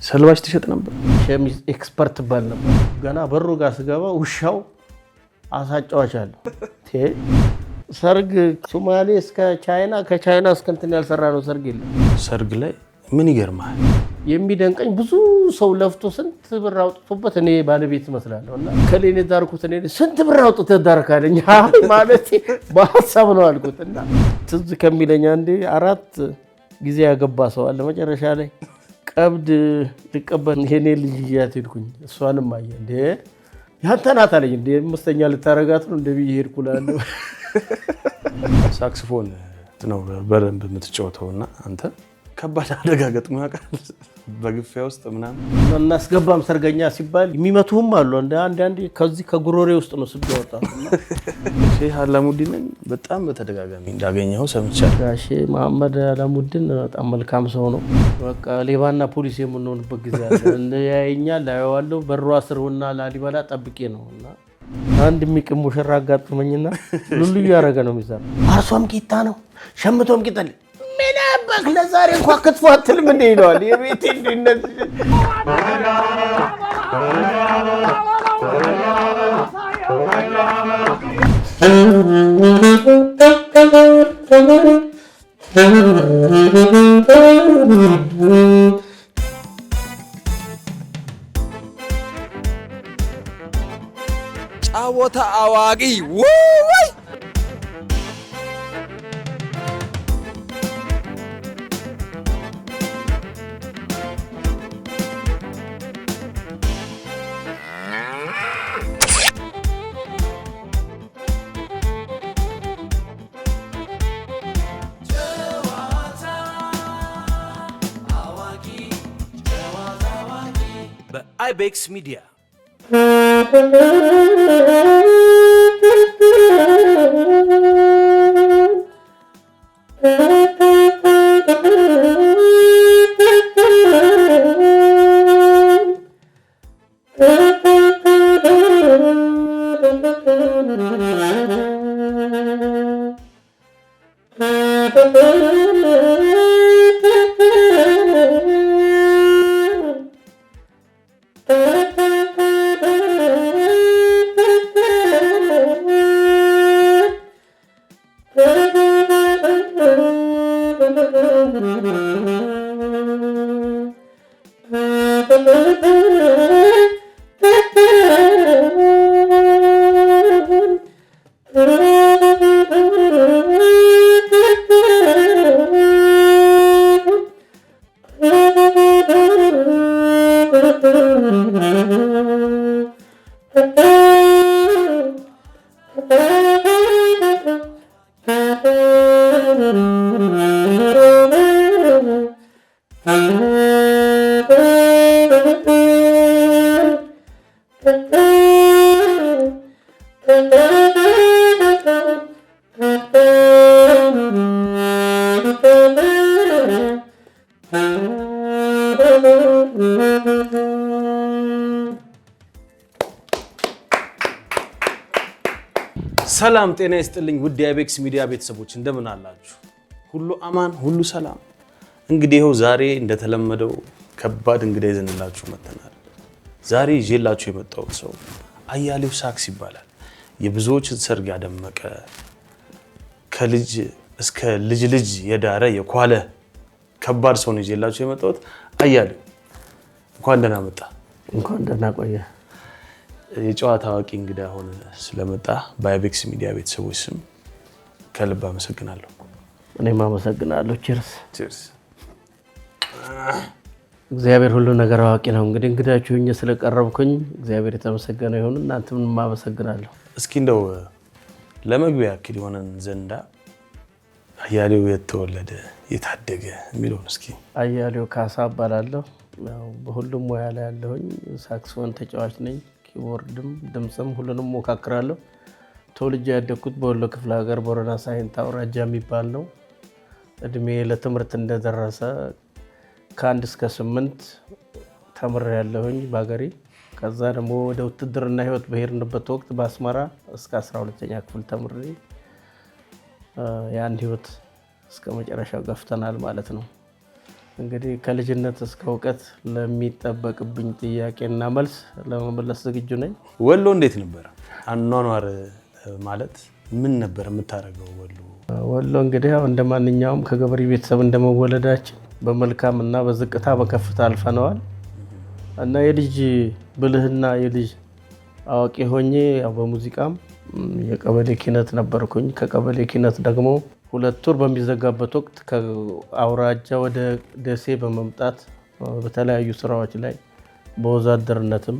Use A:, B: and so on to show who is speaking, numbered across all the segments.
A: ሰልባሽ ትሸጥ ነበር።
B: ሸሚዝ ኤክስፐርት ባል ነበር። ገና በሩ ጋር ስገባ ውሻው አሳጫዋች አለ። ሰርግ ሶማሌ እስከ ቻይና ከቻይና እስከ እንትን ያልሰራ ነው ሰርግ የለም።
A: ሰርግ ላይ ምን ይገርማል?
B: የሚደንቀኝ ብዙ ሰው ለፍቶ ስንት ብር አውጥቶበት እኔ ባለቤት እመስላለሁ እና ከሌኔ ዳርኩት እኔ ስንት ብር አውጥተህ ዳርካለኝ ማለት በሐሳብ ነው አልኩት እና ትዝ ከሚለኝ አንዴ 4 ጊዜ ያገባ ሰው አለ። መጨረሻ ላይ ቀብድ ልቀበል የኔ ልጅ ይያት ሄድኩኝ። እሷንም አየ እንዴ ያንተ ናት አለኝ። እንዴ መስተኛ ልታረጋት ነው እንደ ብዬ ሄድኩላለሁ።
A: ሳክስፎን ነው በደንብ የምትጫወተውና አንተ ከባድ አደጋ ገጥሞ ያውቃል? በግፊያ ውስጥ ምናምን
B: እናስገባም ሰርገኛ ሲባል የሚመቱህም አሉ። አንዳንዴ ከዚህ ከጉሮሬ ውስጥ ነው ስብ ያወጣው።
A: ሼህ አላሙዲንን በጣም በተደጋጋሚ እንዳገኘው ሰምቻለሁ።
B: ጋሼ መሐመድ አላሙዲን በጣም መልካም ሰው ነው። በቃ ሌባና ፖሊስ የምንሆንበት ጊዜ አለ። ያየኛል፣ አየዋለሁ። በሯ ስርውና ላሊበላ ጠብቄ ነው እና አንድ የሚቅም ሙሽራ አጋጥመኝና ሉሉ ያረገ ነው የሚሰራ። አርሷም ቂጣ ነው ሸምቶም ቂጣ ምን አባክ ለዛሬ እንኳን ክትፎ አትልም እንደ ይለዋል። የቤቴ እንድነት
C: ጫወታ አዋቂ ወይ በአይቤክስ ሚዲያ
A: ሰላም ጤና ይስጥልኝ ውድ የአይቤክስ ሚዲያ ቤተሰቦች እንደምን አላችሁ? ሁሉ አማን፣ ሁሉ ሰላም። እንግዲህ ይኸው ዛሬ እንደተለመደው ከባድ እንግዳ ይዘንላችሁ መጥተናል። ዛሬ ይዤላችሁ የመጣሁት ሰው አያሌው ሳክስ ይባላል። የብዙዎችን ሰርግ ያደመቀ ከልጅ እስከ ልጅ ልጅ የዳረ የኳለ ከባድ ሰው ነው ይዤላችሁ የመጣሁት። አያሌው እንኳን ደህና መጣ።
B: እንኳን ደህና ቆየ።
A: የጨዋታ አዋቂ እንግዳ ሆነ ስለመጣ በአይቤክስ ሚዲያ ቤተሰቦች ስም ከልብ አመሰግናለሁ።
B: እኔም አመሰግናለሁ። ቺርስ
A: ቺርስ።
B: እግዚአብሔር ሁሉ ነገር አዋቂ ነው። እንግዲህ እንግዳችሁኝ ስለቀረብኩኝ እግዚአብሔር የተመሰገነ ይሁን። እናንተም አመሰግናለሁ።
A: እስኪ እንደው ለመግቢያ ያክል የሆነን ዘንዳ አያሌው የተወለደ የታደገ የሚለውን እስኪ።
B: አያሌው ካሳ እባላለሁ። በሁሉም ሙያ ላይ ያለሁኝ ሳክስፎን ተጫዋች ነኝ። ኪቦርድም ድምጽም ሁሉንም ሞካክራለሁ። ተወልጄ ያደግኩት በወሎ ክፍለ ሀገር ቦረና ሳይንት አውራጃ የሚባል ነው። እድሜ ለትምህርት እንደደረሰ ከ1 እስከ 8 ተምሬያለሁኝ በሀገሬ። ከዛ ደግሞ ወደ ውትድርና ህይወት በሄድንበት ወቅት በአስመራ እስከ 12ኛ ክፍል ተምሬ ያን ህይወት እስከ መጨረሻው ገፍተናል ማለት ነው። እንግዲህ ከልጅነት እስከ እውቀት ለሚጠበቅብኝ ጥያቄና መልስ ለመመለስ ዝግጁ ነኝ።
A: ወሎ እንዴት ነበር አኗኗር? ማለት ምን ነበር የምታደርገው ወሎ?
B: ወሎ እንግዲህ ያው እንደማንኛውም ከገበሬ ቤተሰብ እንደመወለዳችን በመልካም እና በዝቅታ በከፍታ አልፈነዋል እና የልጅ ብልህና የልጅ አዋቂ ሆኜ ያው በሙዚቃም የቀበሌ ኪነት ነበርኩኝ። ከቀበሌ ኪነት ደግሞ 2 ወር በሚዘጋበት ወቅት ከአውራጃ ወደ ደሴ በመምጣት በተለያዩ ስራዎች ላይ በወዛደርነትም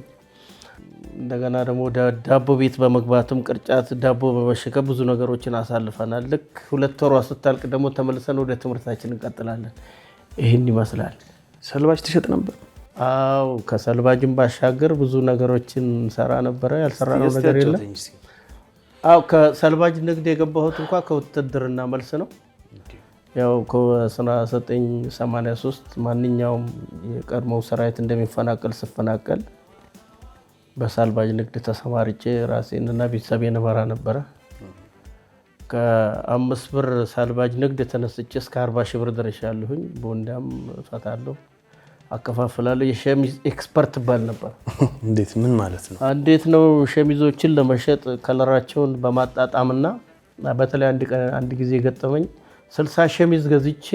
B: እንደገና ደግሞ ዳቦ ቤት በመግባትም ቅርጫት ዳቦ በመሸከም ብዙ ነገሮችን አሳልፈናል። ልክ 2 ወሯ ስታልቅ ደግሞ ተመልሰን ወደ ትምህርታችን እንቀጥላለን። ይህን ይመስላል።
A: ሰልባጅ ትሸጥ ነበር?
B: አዎ፣ ከሰልባጅም ባሻገር ብዙ ነገሮችን ሰራ ነበረ። ያልሰራነው ነገር የለም። አዎ፣ ከሰልባጅ ንግድ የገባሁት እንኳን ከውትድርና መልስ ነው። ያው ከ1983 ማንኛውም የቀድሞው ሰራዊት እንደሚፈናቀል ስፈናቀል በሰልባጅ ንግድ ተሰማርቼ ራሴንና ቤተሰቤን እመራ ነበረ። ከ5 ብር ሰልባጅ ንግድ ተነስቼ እስከ 40 ሺህ ብር ደርሻለሁኝ። ቦንዳም እፈታለሁ፣ አከፋፍላለሁ። የሸሚዝ ኤክስፐርት ባል ነበር።
A: እንዴት? ምን ማለት ነው?
B: እንዴት ነው ሸሚዞችን ለመሸጥ ከለራቸውን በማጣጣምና በተለይ አንድ ጊዜ ገጠመኝ። 60 ሸሚዝ ገዝቼ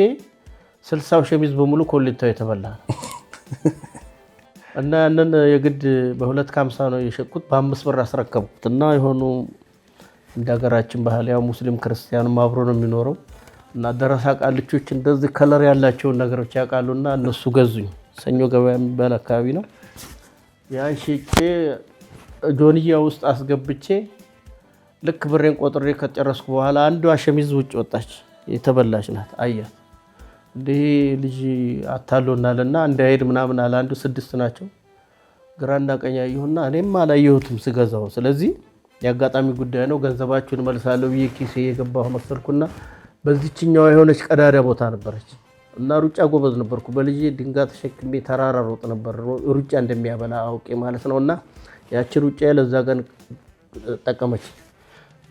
B: 60 ሸሚዝ በሙሉ ኮሌታው የተበላ እና ያንን የግድ በ250 ነው የሸጥኩት። በ5 ብር አስረከብኩት እና የሆኑ እንደ ሀገራችን ባህል ያው ሙስሊም ክርስቲያንም አብሮ ነው የሚኖረው እና ደረሳ ቃልቾች እንደዚህ ከለር ያላቸውን ነገሮች ያውቃሉና እነሱ ገዙኝ። ሰኞ ገበያ የሚባል አካባቢ ነው። ያን ሽጬ ጆንያ ውስጥ አስገብቼ ልክ ብሬን ቆጥሬ ከጨረስኩ በኋላ አንዷ ሸሚዝ ውጭ ወጣች። የተበላች ናት። አያት እንዲህ ልጅ አታሎናልና እንዳይሄድ ምናምን አለ። አንዱ 6 ናቸው። ግራና ቀኝ አየሁና እኔም አላየሁትም ስገዛው። ስለዚህ የአጋጣሚ ጉዳይ ነው፣ ገንዘባችሁን መልሳለሁ ብዬ ኪሴ የገባሁ መሰልኩና በዚህኛው የሆነች ቀዳዳ ቦታ ነበረች እና ሩጫ ጎበዝ ነበርኩ። በልጄ ድንጋይ ተሸክሜ ተራራ ሮጥ ነበር፣ ሩጫ እንደሚያበላ አውቄ ማለት ነውና ያቺ ሩጫ ለዛ ቀን ተጠቀመች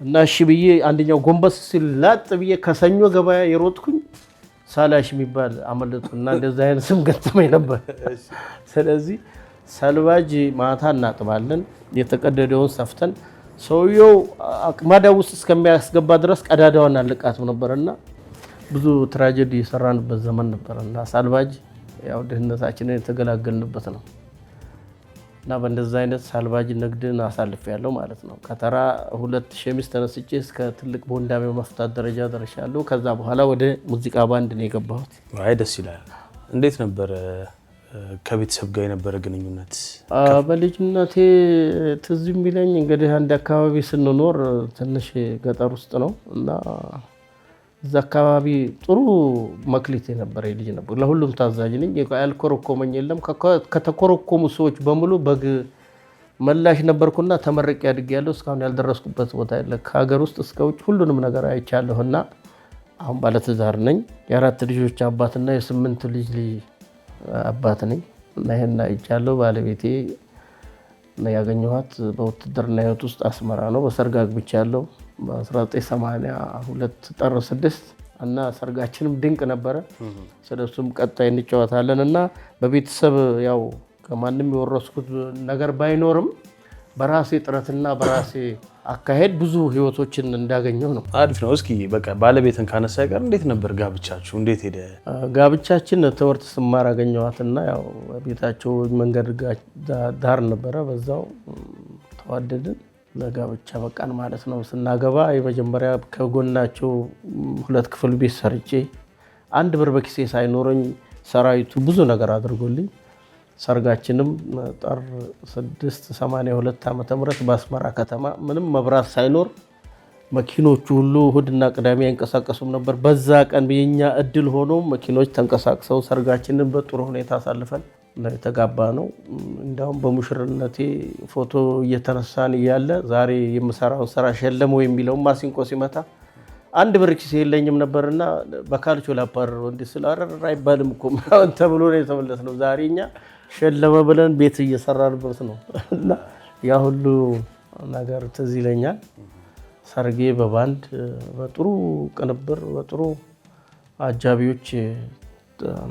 B: እና እሺ ብዬ አንደኛው ጎንበስ ሲል ላጥ ብዬ ከሰኞ ገበያ የሮጥኩኝ ሳላሽ የሚባል አመለጥኩና እንደዛ አይነት ስም ገጠመኝ ነበር። ስለዚህ ሰልባጅ ማታ እናጥባለን፣ የተቀደደውን ሰፍተን ሰውየው አቅማዳ ውስጥ እስከሚያስገባ ድረስ ቀዳዳዋን አልቃትም ነበርና ብዙ ትራጀዲ የሰራንበት ዘመን ነበርና ሰልባጅ ያው ድህነታችንን የተገላገልንበት ነው እና በእንደዛ አይነት ሰልባጅ ንግድን አሳልፌያለሁ ማለት ነው። ከተራ 2 ሸሚዝ ተነስቼ እስከ ትልቅ ቦንዳ በመፍታት ደረጃ ደርሻለሁ። ከዛ በኋላ ወደ ሙዚቃ ባንድ ነው የገባሁት።
A: አይ ደስ ይላል። እንዴት ነበር ከቤተሰብ ጋር የነበረ ግንኙነት?
B: በልጅነቴ ትዝ የሚለኝ እንግዲህ አንድ አካባቢ ስንኖር ትንሽ ገጠር ውስጥ ነው እና እዛ አካባቢ ጥሩ መክሊት የነበረ ልጅ ነበር። ለሁሉም ታዛዥ ነኝ። ያልኮረኮመኝ የለም። ከተኮረኮሙ ሰዎች በሙሉ በግ መላሽ ነበርኩና ተመርቄ አድጌያለሁ። እስካሁን ያልደረስኩበት ቦታ የለ። ከሀገር ውስጥ እስከ ውጭ ሁሉንም ነገር አይቻለሁና አሁን ባለትዳር ነኝ። የ4 ልጆች አባትና የ8 ልጅ አባት ነኝ እና ይሄን አይቻለሁ። ባለቤቴ ያገኘኋት በውትድርና ህይወት ውስጥ አስመራ ነው። በሰርግ አግብቻለሁ በ1982 ጥር 6 እና ሰርጋችንም ድንቅ ነበረ። ስለሱም ቀጣይ እንጫወታለን እና በቤተሰብ ያው ከማንም የወረስኩት ነገር ባይኖርም በራሴ ጥረትና በራሴ አካሄድ ብዙ ህይወቶችን እንዳገኘው ነው።
A: አሪፍ ነው። እስኪ በቃ ባለቤትን ካነሳ ጋር እንዴት ነበር ጋብቻችሁ? እንዴት ሄደ?
B: ጋብቻችን ትምህርት ስማር አገኘኋትና ያው ቤታቸው መንገድ ዳር ነበረ። በዛው ተዋደድን፣ ለጋብቻ በቃን ማለት ነው። ስናገባ የመጀመሪያ ከጎናቸው 2 ክፍል ቤት ሰርቼ 1 ብር በኪሴ ሳይኖረኝ ሰራዊቱ ብዙ ነገር አድርጎልኝ ሰርጋችንም ጥር 6/82 ዓ.ም በአስመራ ከተማ ምንም መብራት ሳይኖር መኪኖቹ ሁሉ እሁድና ቅዳሜ አይንቀሳቀሱም ነበር። በዛ ቀን የኛ እድል ሆኖ መኪኖች ተንቀሳቅሰው ሰርጋችንን በጥሩ ሁኔታ አሳልፈን የተጋባ ነው። እንደውም በሙሽርነቴ ፎቶ እየተነሳን እያለ ዛሬ የምሰራውን ስራ ሸለመው የሚለው ማሲንቆ ሲመታ 1 ብር ኪሴ የለኝም ነበርና በካልቾ ላባረረው እንዲህ ስላረር አይባልም እኮ ተብሎ ነው የተመለስነው። ዛሬ እኛ ሸለመ ብለን ቤት እየሰራንበት ነው እና ያ ሁሉ ነገር ትዝ ይለኛል። ሰርጌ በባንድ በጥሩ ቅንብር በጥሩ አጃቢዎች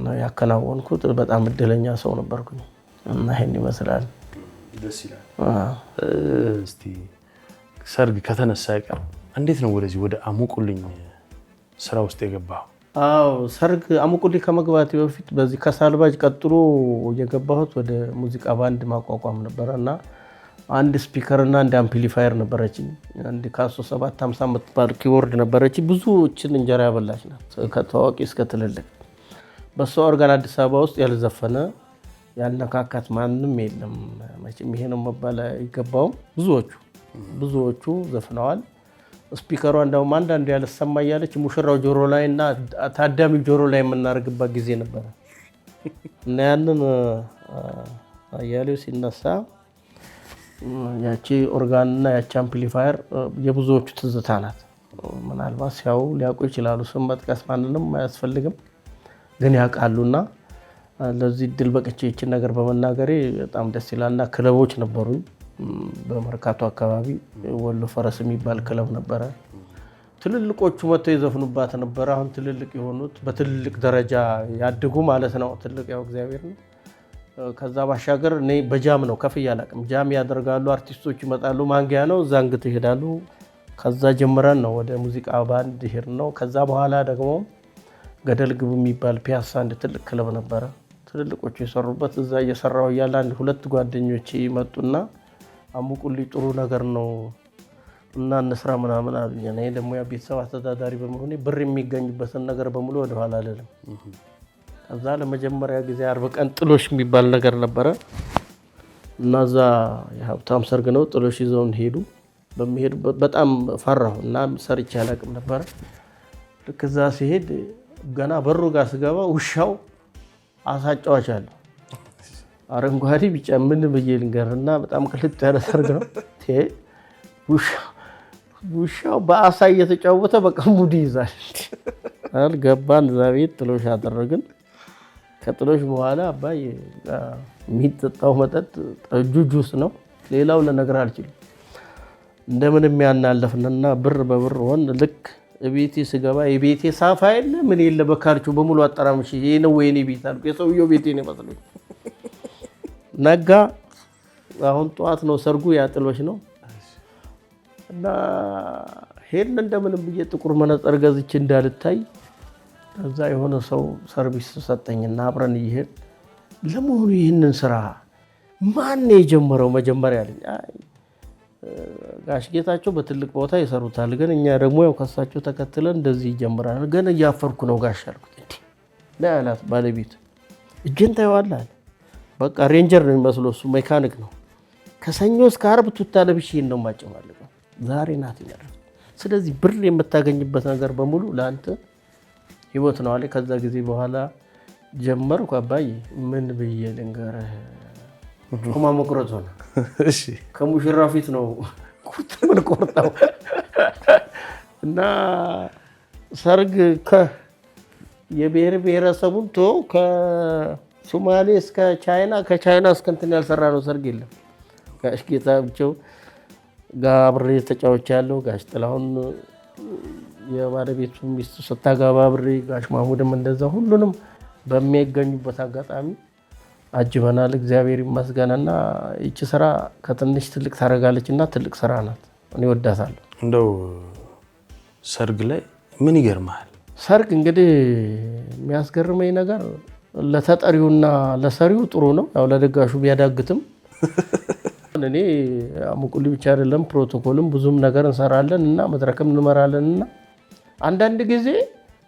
B: ነው ያከናወንኩት። በጣም እድለኛ ሰው ነበርኩኝ እና ይሄን ይመስላል።
A: ደስ ይላል። እስቲ ሰርግ ከተነሳ አይቀር እንዴት ነው ወደዚህ ወደ አሙቁልኝ ስራ ውስጥ የገባው?
B: አዎ ሰርግ አሙቁልኝ ከመግባቴ በፊት በዚህ ከሳልባጅ ቀጥሎ የገባሁት ወደ ሙዚቃ ባንድ ማቋቋም ነበርና አንድ ስፒከር እና አንድ አምፕሊፋየር ነበረችኝ። አንድ ካሶ 750 የምትባል ኪቦርድ ነበረችኝ። ብዙዎችን እንጀራ ያበላች ናት ከታዋቂ እስከ ትልልቅ። በሷ ኦርጋን አዲስ አበባ ውስጥ ያልዘፈነ ያልነካካት ማንም የለም። መቼም ይሄ ነው መባል አይገባውም። ብዙዎቹ ዘፍነዋል። ስፒከሯ እንደውም አንዳንድ ያልሰማ እያለች ሙሽራው ጆሮ ላይ እና ታዳሚ ጆሮ ላይ የምናደርግበት ጊዜ ነበረ እና ያንን አያሌው ሲነሳ ያቺ ኦርጋንና ያቺ አምፕሊፋየር የብዙዎቹ ትዝታ ናት። ምናልባት ሲያው ሊያውቁ ይችላሉ። ስም መጥቀስ ማንንም አያስፈልግም፣ ግን ያውቃሉና ለዚህ ድል በቅቼ ይችን ነገር በመናገሬ በጣም ደስ ይላልና ክለቦች ነበሩኝ። በመርካቶ አካባቢ ወሎ ፈረስ የሚባል ክለብ ነበረ። ትልልቆቹ መጥተው ይዘፍኑባት ነበር። አሁን ትልልቅ የሆኑት በትልልቅ ደረጃ ያድጉ ማለት ነው። ትልቅ ያው እግዚአብሔር ነው። ከዛ ባሻገር እኔ በጃም ነው ከፍ ያላቅም ጃም ያደርጋሉ። አርቲስቶች ይመጣሉ። ማንጊያ ነው እዛ እንግት ይሄዳሉ። ከዛ ጀምረን ነው ወደ ሙዚቃ ባንድ ሄድ ነው። ከዛ በኋላ ደግሞ ገደል ግቡ የሚባል ፒያሳ አንድ ትልቅ ክለብ ነበረ። ትልልቆቹ የሰሩበት እዛ እየሰራሁ እያለ አንድ ሁለት ጓደኞች መጡና አሙቁልኝ ጥሩ ነገር ነው እና እንስራ ምናምን አሉኝ። እኔ ደግሞ ያ ቤተሰብ አስተዳዳሪ በመሆኔ ብር የሚገኝበትን ነገር በሙሉ ወደኋላ አልልም። ከዛ ለመጀመሪያ ጊዜ 40 ቀን ጥሎሽ የሚባል ነገር ነበረ እና እዛ የሀብታም ሰርግ ነው። ጥሎሽ ይዘውን ሄዱ። በሚሄዱበት በጣም ፈራሁ እና ሰርቼ አላውቅም ነበረ። ልክ እዛ ሲሄድ ገና በሩ ጋር ስገባ ውሻው አሳጫዋች አለ። አረንጓዴ ቢጫ ምን ብዬ ልንገርና በጣም ቅልጥ ያለ ሰርግ ነው። ውሻው በአሳ እየተጫወተ በቃ ሙድ ይይዛል። አልገባን እዛ ቤት ጥሎሽ አደረግን። ከጥሎሽ በኋላ አባይ የሚጠጣው መጠጥ ጠጁ ጁስ ነው። ሌላው ልነግር አልችልም። እንደምንም ያናለፍንና ብር በብር ሆን። ልክ ቤቴ ስገባ የቤቴ ሳፋ የለ ምን የለ በካልቹ በሙሉ አጠራምሽ። ይሄ ነው ወይኔ ቤት አልኩ። የሰውየው ቤቴ ነው መስሎኝ ነጋ። አሁን ጠዋት ነው ሰርጉ፣ ያጥሎሽ ነው እና ሄድን። እንደምንም ብዬ ጥቁር መነጽር ገዝቼ እንዳልታይ ከዛ የሆነ ሰው ሰርቪስ ሰጠኝና አብረን እየሄድን ለመሆኑ ይህንን ስራ ማን የጀመረው መጀመሪያ አለኝ። ጋሽ ጌታቸው በትልቅ ቦታ ይሰሩታል፣ ግን እኛ ደግሞ ያው ከሳቸው ተከትለን እንደዚህ ይጀምራል። ግን እያፈርኩ ነው ጋሽ አልኩት። እንዴ ለአላት ባለቤት እጅን ታየዋለህ። በቃ ሬንጀር ነው የሚመስለው እሱ ሜካኒክ ነው። ከሰኞ እስከ ዓርብ ቱታ ለብሼ ነው የማጨማልቀው። ዛሬ ናት ይላል። ስለዚህ ብር የምታገኝበት ነገር በሙሉ ለአንተ ህይወት ነው አለ። ከዛ ጊዜ በኋላ ጀመርኩ። አባዬ ምን ብዬ ልንገርህ፣ ቁማ መቁረጥ ሆነ። እሺ ከሙሽራ ፊት ነው ቁጥ ምን ቆርጠው እና ሰርግ የብሔር ብሔረሰቡን ቶ ከሶማሌ እስከ ቻይና ከቻይና እስከ እንትን ያልሰራ ነው ሰርግ የለም። ጋሽ ጌታቸው ጋር አብሬ ተጫውቼ ያለው ጋሽ ጥላሁን የባለቤቱ ሚስቱ ስታገባ አብሬ ጋሽ ማሙድም እንደዛ ሁሉንም በሚገኙበት አጋጣሚ አጅበናል። እግዚአብሔር ይመስገንና እቺ ስራ ከትንሽ ትልቅ ታረጋለችና ትልቅ ስራ ናት። እኔ ወዳታለሁ።
A: እንደው ሰርግ ላይ ምን ይገርማል? ሰርግ
B: እንግዲህ የሚያስገርመኝ ነገር ለተጠሪውና ለሰሪው ጥሩ ነው። ያው ለደጋሹ ቢያዳግትም እኔ አሙቁልኝ ብቻ አይደለም ፕሮቶኮልም ብዙም ነገር እንሰራለን እና መድረክም እንመራለን እና አንዳንድ ጊዜ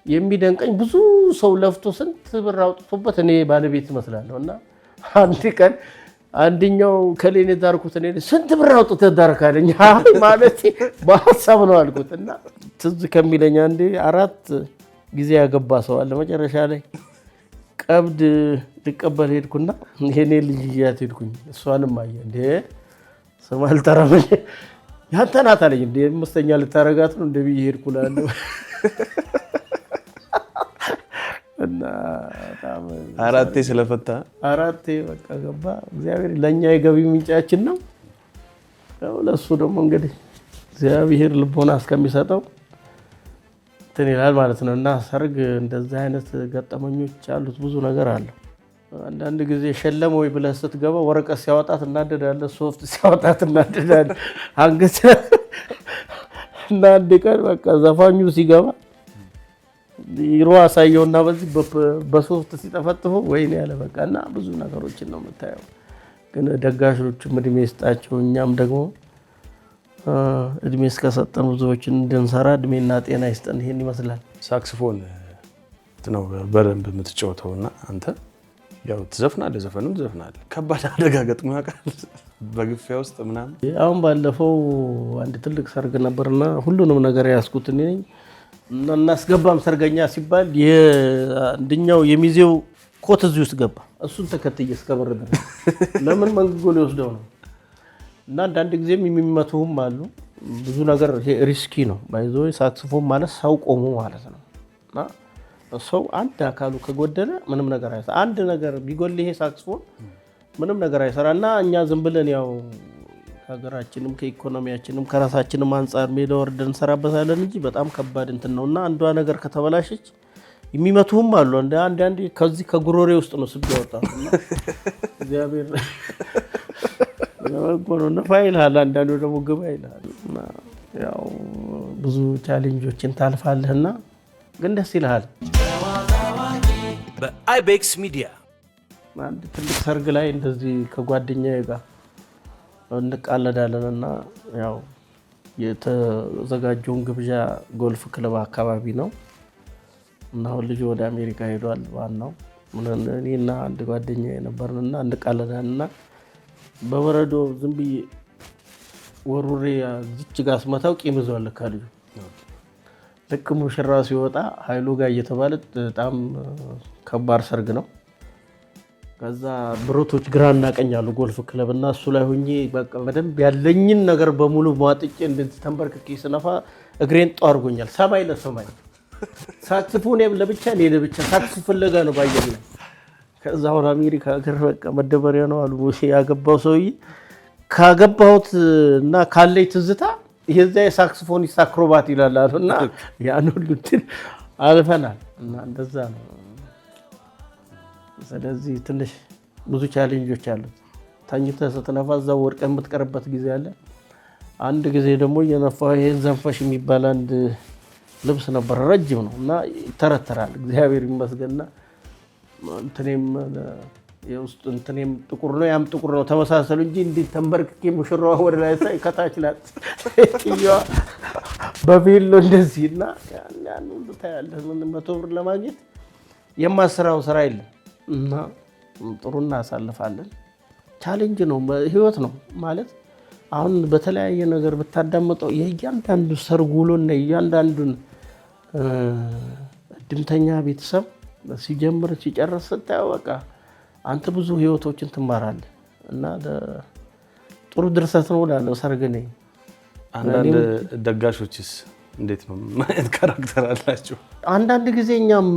B: የሚደንቀኝ ብዙ ሰው ለፍቶ ስንት ብር አውጥቶበት እኔ ባለቤት እመስላለሁ እና አንድ ቀን አንደኛው ከሌኔ ዳርኩት እኔ ስንት ብር አውጥተህ ዳርካለኝ ማለት በሐሳብ ነው አልኩት እና ትዝ ከሚለኝ አንዴ 4 ጊዜ ያገባ ሰው አለ። መጨረሻ ላይ ቀብድ ልቀበል ሄድኩና የኔ ልጅ ይያት ሄድኩኝ። እሷንም አየ እንዴ ስም አልጠራም ያንተ ናት አለኝ። እንዴ መስተኛ ልታረጋት ነው እንደብዬ ሄድኩላለሁ እና በጣም
A: 4 ስለፈታ
B: 4 በቃ ገባ። እግዚአብሔር ለኛ የገቢ ምንጫችን ነው። ያው ለሱ ደግሞ እንግዲህ እግዚአብሔር ልቦና እስከሚሰጠው እንትን ይላል ማለት ነው። እና ሰርግ እንደዚህ አይነት ገጠመኞች አሉት። ብዙ ነገር አለው። አንዳንድ ጊዜ ሸለመ ወይ ብለህ ስትገባ ወረቀት ሲያወጣት እናደዳለህ፣ ሶፍት ሲያወጣት እናደዳለህ። አንገት እና አንድ ቀን በቃ ዘፋኙ ሲገባ ይሮ አሳየውና በዚህ በሶፍት ሲጠፈጥፉ ወይኔ ያለ በቃ እና ብዙ ነገሮችን ነው የምታየው። ግን ደጋሾቹም እድሜ ይስጣቸው፣ እኛም ደግሞ እድሜ እስከሰጠን ብዙዎችን እንድንሰራ እድሜና ጤና ይስጠን። ይሄን ይመስላል።
A: ሳክስፎን ነው በደንብ የምትጫወተውና አንተ ያው ትዘፍናለህ፣ ዘፈኑን ትዘፍናለህ። ከባድ አደጋ ገጥሞ ያውቃል በግፊያ ውስጥ ምናምን?
B: አሁን ባለፈው አንድ ትልቅ ሰርግ ነበርና ሁሉንም ነገር ያስኩት እኔ ነኝ። እናስገባም ሰርገኛ ሲባል አንደኛው የሚዜው ኮት እዚህ ውስጥ ገባ። እሱን ተከትዬ እስከበር ድረስ ለምን መንግጎ ሊወስደው ነው። እና አንዳንድ ጊዜም የሚመቱህም አሉ። ብዙ ነገር ሪስኪ ነው። ባይዞ ሳክስፎን ማለት ሰው ቆሞ ማለት ነው። እና ሰው አንድ አካሉ ከጎደለ ምንም ነገር አይሰራ። አንድ ነገር ቢጎል ይሄ ሳክስፎን ምንም ነገር አይሰራ። እና እኛ ዝም ብለን ያው ሀገራችንም ከኢኮኖሚያችንም ከራሳችንም አንጻር ሜዳ ወርደን እንሰራበታለን እንጂ በጣም ከባድ እንትን ነው። እና አንዷ ነገር ከተበላሸች የሚመቱህም አሉ። አንዳንዴ ከዚህ ከጉሮሬ ውስጥ ነው ስብ ያወጣው እና እግዚአብሔር ነው ነፋ ይልሃል። አንዳንዱ ደግሞ ግባ ይልሃል። እና ያው ብዙ ቻሌንጆችን ታልፋለህና ግን ደስ ይልሃል።
C: በአይቤክስ ሚዲያ
B: አንድ ትልቅ ሰርግ ላይ እንደዚህ ከጓደኛዬ ጋር እንቃለዳለን እና ያው የተዘጋጀውን ግብዣ ጎልፍ ክለብ አካባቢ ነው እና አሁን ልጁ ወደ አሜሪካ ሄዷል። ዋናው እኔና አንድ ጓደኛዬ ነበርንና እንቃለዳልና በበረዶ ዝም ብዬ ወሩሬ እዚች ጋር ስመታው ቂም ይዟል ለካ ልጁ። ልክ ሙሽራ ሲወጣ ኃይሉ ጋር እየተባለ በጣም ከባድ ሰርግ ነው። ከዛ ብሮቶች ግራና ቀኝ አሉ ጎልፍ ክለብ እና እሱ ላይ ሆኜ በቃ በደንብ ያለኝን ነገር በሙሉ ማጥጬ እንደዚህ ተንበርክኬ ስነፋ እግሬን ጧ አድርጎኛል። ሰማይ ለሰማይ ሳክስፎን ለብቻ እኔ ለብቻ ሳክስፎን ፍለጋ ነው ባየር ላይ። ከዛ አሁን አሜሪካ ሀገር በቃ መደበሪያ ነው አሉ ያገባው ሰውዬ። ካገባሁት እና ካለኝ ትዝታ የዛ የሳክስፎን አክሮባት ይላል አሉና ያን ሁሉ አልፈናል እና እንደዛ ነው። ስለዚህ ትንሽ ብዙ ቻሌንጆች አሉት። ተኝተህ ስትነፋ እዛው ወድቀህ የምትቀርበት ጊዜ አለ። አንድ ጊዜ ደግሞ እየነፋው ይሄን ዘንፈሽ የሚባል አንድ ልብስ ነበር፣ ረጅም ነው እና ይተረተራል። እግዚአብሔር ይመስገንና እንትኔም የውስጥ እንትኔም ጥቁር ነው ያም ጥቁር ነው ተመሳሰሉ እንጂ እንዲህ ተንበርክኬ ሙሽራዋ ወደ ላይ ሳይ ከታች ናት ትይዋ በፊል ነው እንደዚህ እና ያን ሁሉ ታያለህ። ምን 100 ብር ለማግኘት የማስራው ስራ የለም እና ጥሩ እናሳልፋለን። ቻሌንጅ ነው፣ ህይወት ነው ማለት። አሁን በተለያየ ነገር ብታዳምጠው የእያንዳንዱ ሰርግ ውሎና የእያንዳንዱን እድምተኛ ቤተሰብ ሲጀምር ሲጨርስ ስታየው በቃ አንተ ብዙ ህይወቶችን ትማራለህ እና ጥሩ ድርሰት ነው እላለሁ። ሰርግ ነኝ።
A: አንዳንድ ደጋሾችስ እንዴት ነው? ማየት ካራክተር አላቸው።
B: አንዳንድ ጊዜ እኛም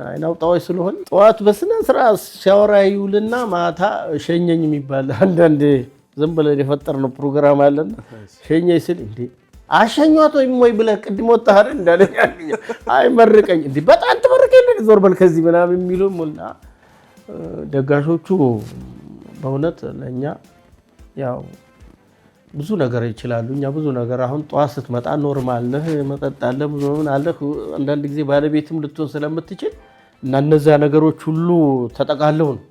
B: አይናውጣዎች ስለሆነ ጠዋት በስነ ስርዓት ሲያወራ ይውልና ማታ ሸኘኝ የሚባል አንዳንድ ዝም ብለን የፈጠርነው ፕሮግራም አለና ሸኘኝ ስል እንዴ አሸኛት ወይ ብለህ ቅድም ወጣህ አይደል እንዳለኝ አይ መርቀኝ እንዴ በጣም ተመርቀኝ ዞር በል ከዚህ ምናምን የሚሉና ደጋሾቹ በእውነት ለኛ ያው ብዙ ነገር ይችላሉ። እኛ ብዙ ነገር አሁን ጠዋት ስትመጣ ኖርማል ነህ፣ መጠጥ አለ፣ ብዙ ምን አለ። አንዳንድ ጊዜ ባለቤትም ልትሆን ስለምትችል እና እነዛ ነገሮች ሁሉ ተጠቃለው ነው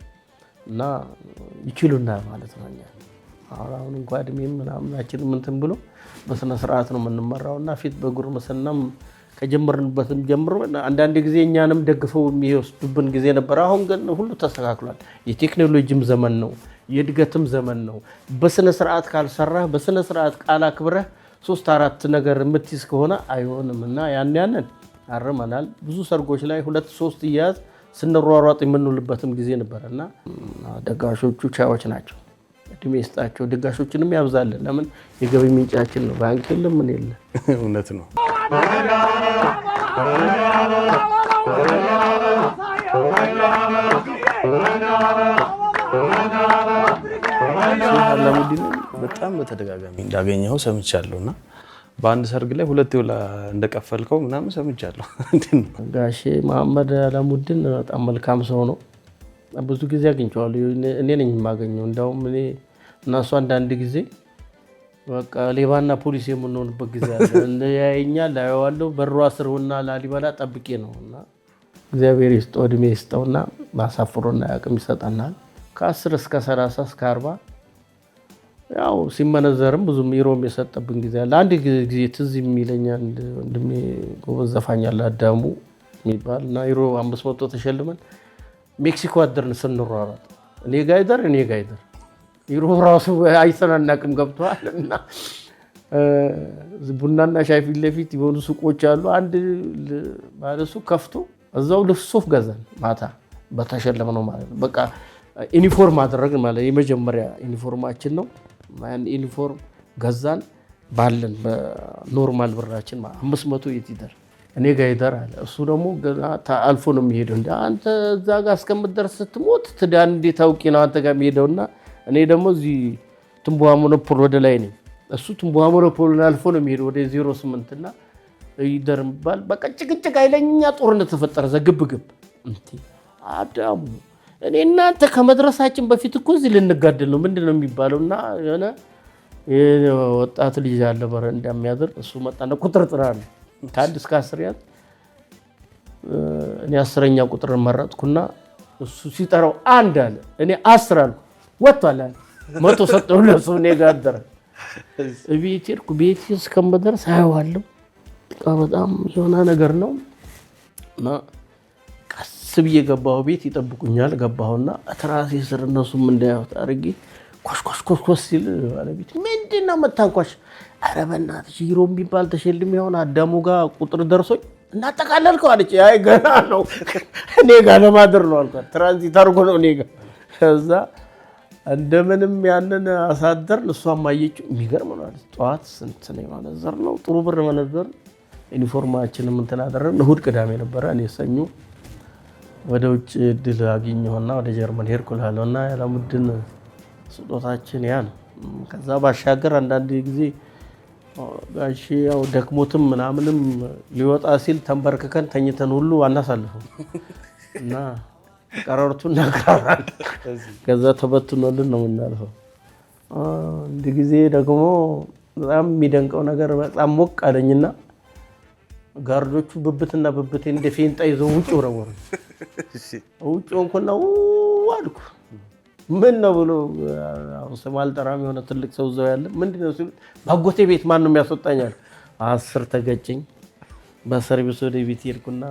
B: እና ይችሉና ማለት ነው። እኛ አሁን እንኳን እድሜም ምናምናችንም እንትን ብሎ በስነ ስርዓት ነው የምንመራውና ፊት በጉርምስናም ከጀመርንበትም ጀምሮ አንዳንድ ጊዜ እኛንም ደግፈው የሚወስዱብን ጊዜ ነበር። አሁን ግን ሁሉ ተስተካክሏል። የቴክኖሎጂም ዘመን ነው፣ የእድገትም ዘመን ነው። በስነ ስርዓት ካልሰራህ በስነ ስርዓት ቃል አክብረህ 3-4 ነገር የምትይዝ ከሆነ አይሆንም እና ያንን አርመናል። ብዙ ሰርጎች ላይ 2-3 እያዝ ስንሯሯጥ የምንውልበትም ጊዜ ነበርና ደጋሾቹ ቻዮች ናቸው። እድሜ ይስጣቸው። ደጋሾችንም ያብዛልን። ለምን የገቢ ምንጫችን ነው። ባንክ የለም ምን የለ።
A: እውነት ነው። በጣም በተደጋጋሚ እንዳገኘው ሰምቻለሁና በአንድ ሰርግ ላይ ሁለት ይውላ እንደቀፈልከው ምናምን ሰምቻለሁ።
B: ጋሼ መሐመድ አላሙዲን በጣም መልካም ሰው ነው። ብዙ ጊዜ አግኝቼዋለሁ። እኔ ነኝ የማገኘው። እንደውም እኔ እና እሱ አንዳንድ ጊዜ በቃ ሌባና ፖሊስ የምንሆንበት ጊዜ አለ። ያየኛል፣ አየዋለሁ። በሩ ስርውና ላሊበላ ጠብቄ ነው እና እግዚአብሔር ይስጠው እድሜ ይስጠውና ማሳፍሮና አቅም ይሰጠናል። ከ10 እስከ 30 እስከ 40 ያው ሲመነዘርም ብዙም ዩሮም የሰጠብን ጊዜ አለ። አንድ ጊዜ ትዝ የሚለኝ አንድ ወንድሜ ጎበዝ ዘፋኝ አለ አዳሙ የሚባል እና ዩሮ 500 ተሸልመን ሜክሲኮ አደርን ስንሯሯጥ እኔ ጋር ይደር ዩሮ ራሱ አይሰናናቅም ገብቷል። እና ቡናና ሻይ ፊት ለፊት የሆኑ ሱቆች አሉ። አንድ ባለሱ ከፍቶ እዛው ልብሶፍ ገዛን። ማታ በተሸለመ ነው ማለት ነው። በቃ ዩኒፎርም አደረግን ማለት የመጀመሪያ ዩኒፎርማችን ነው። ያን ዩኒፎርም ገዛን ባለን በኖርማል ብራችን 500 የት ይደር እኔ ጋር ይደር አለ። እሱ ደግሞ አልፎ ነው የሚሄደው። እንደ አንተ እዛ ጋር እስከምትደርስ ስትሞት ትዳን እንዴት አውቂ ነው አንተ ጋር የሚሄደውና እኔ ደግሞ እዚህ ትንቧ ሞኖፖል ወደ ላይ ነኝ። እሱ ትንቧ ሞኖፖልን አልፎ ነው የሚሄደው ወደ 08 እና ይደር የሚባል በቃ ጭቅጭቅ ኃይለኛ ጦርነት ተፈጠረ። ዘግብግብ እንዴ አዳሙ እኔ እናንተ ከመድረሳችን በፊት እኮ እዚህ ልንጋደል ነው ምንድነው የሚባለው? እና የሆነ ወጣት ልጅ አለ በረ እንደሚያደር እሱ መጣና ቁጥር ጥራል ከ1 እስከ 10 ያዝ እኔ 10ኛ ቁጥር መረጥኩና እሱ ሲጠራው 1 አለ እኔ 10 አልኩ። ወጥቷል አለ 100 ሰጠው ለሱ እኔ ጋር አደረ። እቤት ሄድኩ። ቤት እስከምደርስ አየዋለሁ። በጣም የሆነ ነገር ነው እና ብዬ ገባሁ። ቤት ይጠብቁኛል። ገባሁና ትራሴ ስር እነሱም እንዳያዩት አድርጌ ኮሽ ሲል ባለቤት ምንድነው መታንኳሽ? ኧረ በእናትሽ ዩሮ የሚባል ተሸልሜ ይሆን አዳሙ ጋር ቁጥር ደርሶኝ እናጠቃለልከው አለች። አይ ገና ነው እኔ ጋር ለማደር ነው አልኳት። ትራንዚት አድርጎ ነው እኔ ጋር። ከዛ እንደምንም ያንን አሳደርን። እሷም አየችው። የሚገርም ነው አለች። ጠዋት ስንት ነው መነዘር ነው ጥሩ ብር መነዘር። ዩኒፎርማችንም እንትን አደረግን። እሑድ ቅዳሜ ነበረ። እኔ ሰኞ ወደ ውጭ እድል አገኘሁና ወደ ጀርመን ሄድኩ እላለሁና የአላሙዲን ስጦታችን ያ ነው። ከዛ ባሻገር አንዳንድ ጊዜ ጋሼ ያው ደክሞትም ምናምንም ሊወጣ ሲል ተንበርክከን ተኝተን ሁሉ አናሳልፈው እና ቀረርቱን እናቀራራለን። ከዛ ተበትኖልን ነው የምናልፈው። አንድ ጊዜ ደግሞ በጣም የሚደንቀው ነገር በጣም ሞቅ አለኝና ጋርዶቹ ብብትና ብብቴ እንደ ፌንጣ ይዘው ውጭ ወረወሩ። ውጭ ሆንኩና አልኩ ምን ነው ብሎ ስም አልጠራም የሆነ ትልቅ ሰው እዛው ያለ ምንድነው ሲሉ ባጎቴ ቤት ማን ነው የሚያስወጣኛል? 10 ተገጨኝ። በሰርቪስ ወደ ቤት ሄድኩና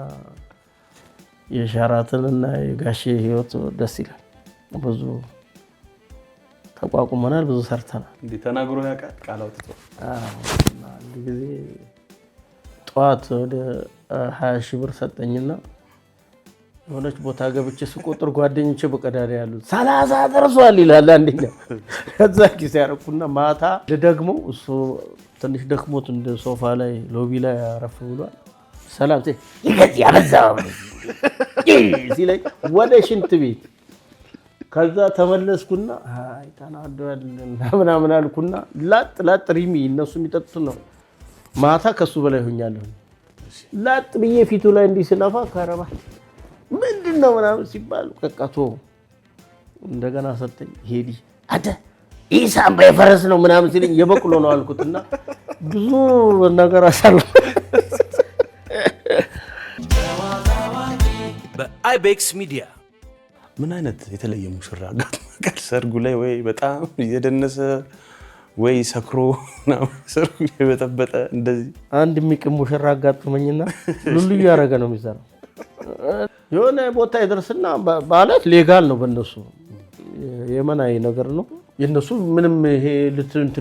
B: የሻራተንና የጋሼ ህይወት ደስ ይላል። ብዙ ተቋቁመናል፣ ብዙ ሰርተናል።
A: እንዴ ተናግሮ ያውቃል ቃል አውጥቶ?
B: አንድ ጊዜ ጠዋት ወደ 20 ሺህ ብር ሰጠኝና የሆነች ቦታ ገብቼ ስቆጥር ጓደኞቼ በቀዳዳ ያሉት 30 ደርሷል ይላል አንደኛ። ከዛ ኪስ ያረኩና ማታ ደግሞ እሱ ትንሽ ደክሞት እንደ ሶፋ ላይ ሎቢ ላይ አረፍ ብሏል። ሰላም ይገጥ ያበዛው ሲለኝ ወደ ሽንት ቤት ከዛ ተመለስኩና አይ ተናደዋል ምናምን አልኩና ላጥ ሪሚ እነሱ የሚጠጡት ነው። ማታ ከሱ በላይ ሆኛለሁ። ላጥ ብዬ ፊቱ ላይ እንዲህ ስነፋ ከረባ ምንድነው ምናምን ሲባል ቀቀቶ እንደገና ሰጠኝ። ሄዲ አደ ኢሳም በፈረስ ነው ምናምን ሲለኝ የበቅሎ ነው አልኩትና ብዙ ነገር አሳልፍ።
C: በአይቤክስ ሚዲያ
A: ምን አይነት የተለየ ሙሽራ አጋጥሞኛል? ሰርጉ ላይ ወይ በጣም እየደነሰ ወይ ሰክሮ ሰርጉ የበጠበጠ እንደዚህ
B: አንድ የሚቅም ሙሽራ አጋጥመኝና ሉሉ ያረገ ነው የሚሰራው። የሆነ ቦታ ይደርስና ማለት ሌጋል ነው በእነሱ የመናዊ ነገር ነው የነሱ ምንም ይሄ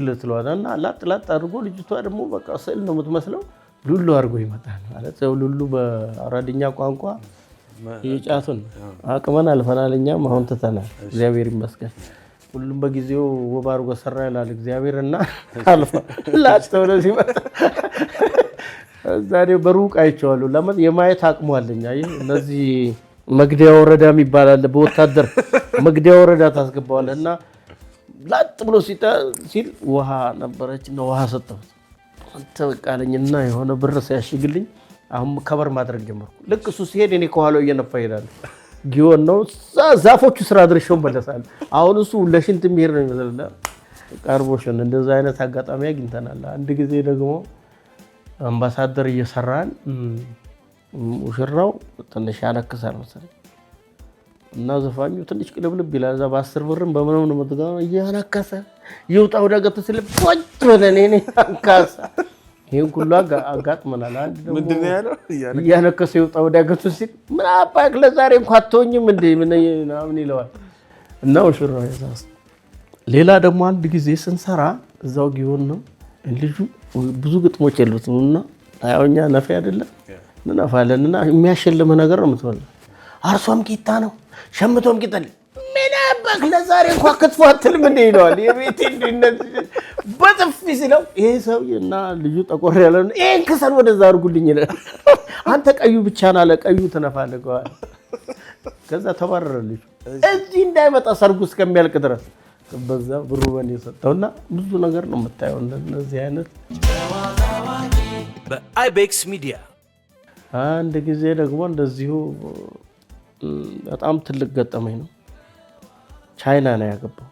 B: ልትለዋና ላጥ አድርጎ ልጅቷ ደግሞ በቃ ስዕል ነው የምትመስለው ሉሉ አድርጎ ይመጣል ማለት ነው። ሉሉ በአራድኛ ቋንቋ የጫቱን አቅመን አልፈናል። እኛም አሁን ትተናል እግዚአብሔር ይመስገን። ሁሉም በጊዜው ውብ አድርጎ ሰራ ይላል እግዚአብሔርና አልፋ ላጥ ብሎ ሲመጣ ዛሬ በሩቅ አይቼዋለሁ። ለምን የማየት አቅሙ አለኝ። አይ እነዚህ መግደያ ወረዳ የሚባል አለ። በወታደር መግደያ ወረዳ ታስገባዋለህና ላጥ ብሎ ሲል ውሃ ነበረችና ውሃ ሰጠሁት። አንተ በቃ አለኝና የሆነ ብር ሲያሽግልኝ አሁን ከበር ማድረግ ጀመርኩ። ልክ እሱ ሲሄድ እኔ ከኋላው እየነፋ እሄዳለሁ። ጊዮን ነው ዛፎቹ ስራ ድርሻውን መለሳለሁ። አሁን እሱ ለሽንት የሚሄድ ነው ይመስላል። ቀርቦሽን እንደዛ አይነት አጋጣሚ አግኝተናል። አንድ ጊዜ ደግሞ አምባሳደር እየሰራን ሙሽራው ትንሽ ያነክሳል መሰለኝ እና ዘፋኙ ትንሽ ቅልብልብ ይላል። እዛ በ10 ብርም በምንም ነው መጥጋው እያነከሰ ይውጣ ወደ ገት ስለ ፖጭ ብለን እኔ አንካሳ ይሄን ሁሉ አጋጥመናል። አንድ ደግሞ
A: ምንድነው ያለው
B: እያነከሰ ይውጣ ወደ ገት ሲል ምን አባክ ለዛሬ እንኳን አትሆኝም እንዴ ምን ይለዋል እና ሙሽራው ያዛስ። ሌላ ደግሞ አንድ ጊዜ ስንሰራ እዛው ጊዮን ነው ልጁ ብዙ ግጥሞች የሉትምና ታያውኛ ነፋ አይደለም እንነፋለንና የሚያሸልም ነገር ነው የምትወለው። አርሶም ቂጣ ነው ሸምቶም ቂጣ ምን አባክ ለዛሬ እንኳን ክትፎ አትልም እንዴ ይለዋል። የቤት እንድነት በጥፊ ሲለው ይሄ ሰውዬና ልጁ ጠቆር ያለ ነው ይሄን ከሰል ወደዛ አድርጉልኝ ይላል። አንተ ቀዩ ብቻ ናለ ቀዩ ተነፋለቀዋል። ከዛ ተባረረ ልጁ እዚህ እንዳይመጣ ሰርጉ እስከሚያልቅ ድረስ በዛ ብሩ በኔ ሰጠውና ብዙ ነገር ነው የምታየው። እነዚህ አይነት
C: በአይቤክስ ሚዲያ
B: አንድ ጊዜ ደግሞ እንደዚሁ በጣም ትልቅ ገጠመኝ ነው። ቻይና ነው ያገባው።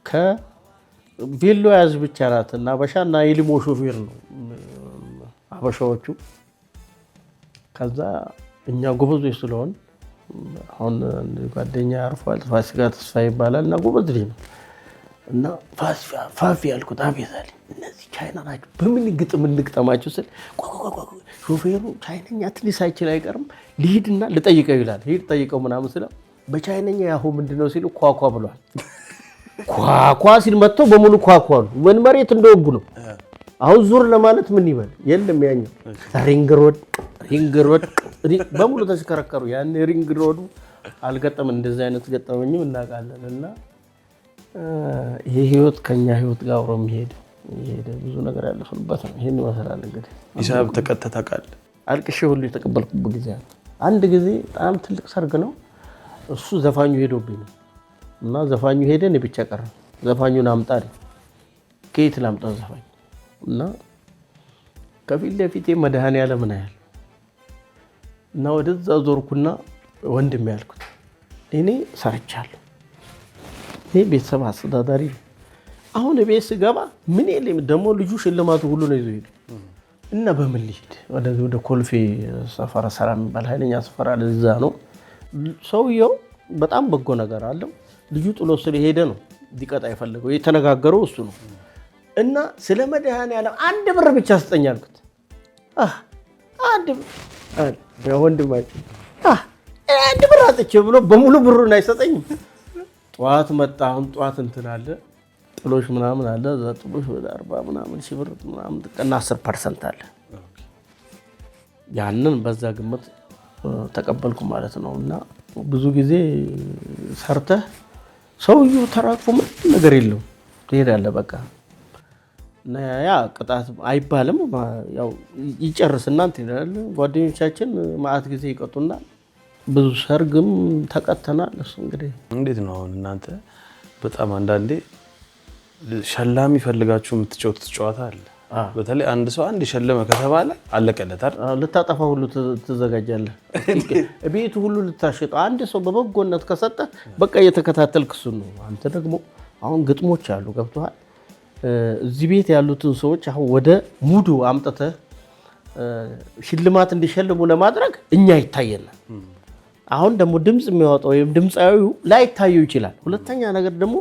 B: ከቬሎ ያዝ ብቻ ናትና አበሻና የሊሞ ሾፌር ነው አበሻዎቹ። ከዛ እኛ ጎበዞች ስለሆን አሁን ጓደኛ አርፏል ፋሲካ ተስፋ ይባላል እና ጎበዝ ልጅ ነው እና ፋፊ ያልኩት አቤት አለ እነዚህ ቻይና ናቸው በምን ግጥም እንግጠማቸው ስል ሾፌሩ ቻይነኛ ትንሽ ሳይችል አይቀርም ልሂድና ልጠይቀው ይላል። ሂድ ጠይቀው ምናምን ስለው በቻይነኛ ያሁ ምንድነው ሲሉ ኳኳ ብሏል። ኳኳ ሲል መጥቶ በሙሉ ኳኳ ነው ወን መሬት እንደወጉ ነው። አሁን ዙር ለማለት ምን ይበል የለም ያኛው ሪንግ ሮድ በሙሉ ተሽከረከሩ። ያን ሪንግ ሮዱ አልገጠም እንደዚህ አይነት ገጠመኝም እናውቃለን። እና ይሄ ህይወት ከኛ ህይወት ጋር አብሮ የሚሄድ ብዙ ነገር ያለፈንበት ነው። ይሄን ይመስላል እንግዲህ
A: ሂሳብ ተቀጥታ ቃል
B: አልቅሼ ሁሉ የተቀበልኩበት ጊዜ አለ። አንድ ጊዜ በጣም ትልቅ ሰርግ ነው። እሱ ዘፋኙ ሄዶብኝ ነው እና ዘፋኙ ሄደ እኔ ብቻ ቀረ። ዘፋኙን አምጣሪ ከየት ላምጣው ዘፋኝ እና ከፊት ለፊቴ መድኃኒዓለም ነው ያለው እና ወደዛ ዞርኩና ወንድም ያልኩት እኔ ሰርቻለሁ እኔ ቤተሰብ አስተዳዳሪ አሁን ቤት ስገባ ምን የለም ደግሞ ልጁ ሽልማቱ ሁሉ ነው ይዞ ሄደ እና በምን ልሂድ ወደ ኮልፌ ሰፈራ ሰላም የሚባል ኃይለኛ ሰፈራ ለዛ ነው። ሰውየው በጣም በጎ ነገር አለው። ልጁ ጥሎ ስለሄደ ነው ዲቀጣ የፈለገው የተነጋገረው እሱ ነው እና ስለ መድኃኒዓለም አንድ ብር ብቻ ስጠኝ አልኩት። አንድ ወንድማችን አንድ ብር አጥቼ ብሎ በሙሉ ብሩን አይሰጠኝም። ጧት መጣ። አሁን ጧት እንትን አለ ጥሎሽ ምናምን አለ። እዛ ጥሎሽ ወደ 40 ምናምን ሺህ ብር ምናምን እና 10% አለ። ያንን በዛ ግምት ተቀበልኩ ማለት ነው። እና ብዙ ጊዜ ሰርተህ ሰውየው ተራክፎ ምን ነገር የለው ትሄዳለህ በቃ እና ያ ቅጣት አይባልም። ያው ይጨርስና እንትን ይላል። ጓደኞቻችን ማአት ጊዜ ይቀጡና ብዙ ሰርግም ተቀተናል። እሱ እንግዲህ
A: እንዴት ነው አሁን እናንተ በጣም አንዳንዴ ሸላሚ ፈልጋችሁ የምትጫወቱት ጨዋታ አለ። በተለይ አንድ ሰው አንድ ሸለመ ከተባለ አለቀለት አይደል?
B: ልታጠፋ ሁሉ ትዘጋጃለህ። ቤቱ ሁሉ ልታሸጠው አንድ ሰው በበጎነት ከሰጠ በቃ እየተከታተልክ እሱ ነው። አንተ ደግሞ አሁን ግጥሞች አሉ ገብቶሃል። እዚህ ቤት ያሉትን ሰዎች አሁን ወደ ሙዱ አምጥተህ ሽልማት እንዲሸልሙ ለማድረግ እኛ ይታየናል። አሁን ደግሞ ድምጽ የሚያወጣው ወይም ድምጻዊው ላይታየው ይችላል። ሁለተኛ ነገር ደግሞ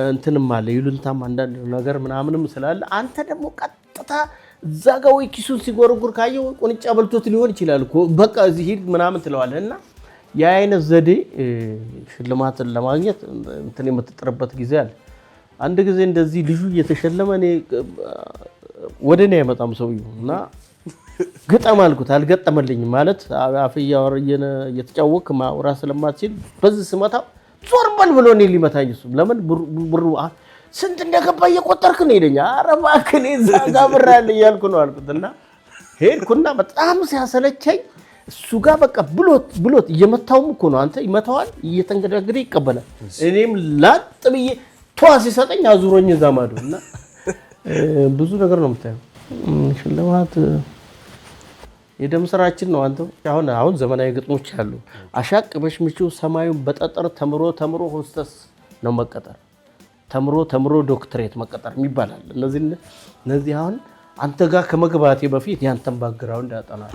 B: እንትንም አለ ይሉንታም አንዳንድ ነገር ምናምንም ስላለ አንተ ደግሞ ቀጥታ እዛ ጋር ወይ ኪሱን ሲጎርጉር ካየው ቁንጫ በልቶት ሊሆን ይችላል እኮ በቃ እዚህ ሂድ ምናምን ትለዋለህና ያ አይነት ዘዴ ሽልማትን ለማግኘት እንትን የምትጥርበት ጊዜ አለ። አንድ ጊዜ እንደዚህ ልጁ እየተሸለመ እኔ ወደ እኔ አይመጣም ሰውዬው እና ግጠም አልኩት አልገጠመልኝም ማለት አፍያ ወርየነ እየተጫወክ ማውራት ስለማትችል በዚህ ስመታው ዞር በል ብሎ እኔ ሊመታኝ እሱ ለምን ብሩ ስንት እንደገባ እየቆጠርክ ነው ይለኛል። ኧረ እባክህ እኔ እዛ ጋር ብር አለ እያልኩ ነው አልኩትና ሄድኩና በጣም ሲያሰለቸኝ እሱ ጋር በቃ ብሎት እየመታውም እኮ ነው አንተ ይመታዋል እየተንገዳገደ ይቀበላል። እኔም ላጥ ብዬ ቷ ሲሰጠኝ አዙሮኝ እዛ ማዶ እና ብዙ ነገር ነው የምታየው። ሽልማት የደም ስራችን ነው። አሁን ዘመናዊ ግጥሞች አሉ። አሻቅበሽ ምቹ ሰማዩን በጠጠር ተምሮ ሆስተስ ነው መቀጠር፣ ተምሮ ዶክትሬት መቀጠር ይባላል። እነዚህ አሁን አንተ ጋር ከመግባቴ በፊት ያንተን ባክግራውንድ ያጠናል።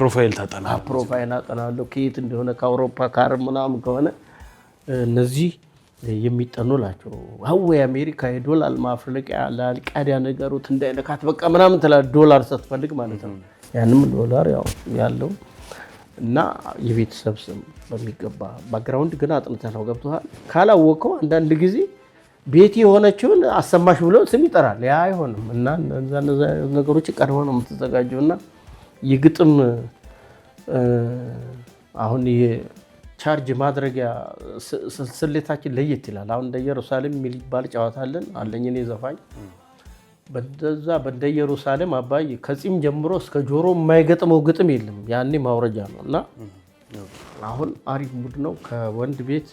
B: ፕሮፋይል አጠናለሁ ከየት እንደሆነ ከአውሮፓ ካር ምናምን ከሆነ እነዚህ የሚጠኑ ናቸው። ወይ አሜሪካ የዶላር ማፍለቂያ ለአልቃዲያ ነገሩት እንዳይነካት በቃ ምናምን ትላለህ። ዶላር ስትፈልግ ማለት ነው። ያንም ዶላር ያው ያለው እና የቤተሰብ ስም በሚገባ ባክግራውንድ ግን አጥንተህ ነው ገብቶሃል። ካላወቀው አንዳንድ ጊዜ ቤት የሆነችውን አሰማሽ ብሎ ስም ይጠራል። ያ አይሆንም እና እነዛ ነገሮች ቀድመው ነው የምትዘጋጀው። እና የግጥም አሁን ቻርጅ ማድረጊያ ስሌታችን ለየት ይላል። አሁን እንደ ኢየሩሳሌም የሚባል ጨዋታ አለኝ እኔ ዘፋኝ በእንደ ኢየሩሳሌም አባይ ከጺም ጀምሮ እስከ ጆሮ የማይገጥመው ግጥም የለም። ያኔ ማውረጃ ነው እና አሁን አሪፍ ሙድ ነው። ከወንድ ቤት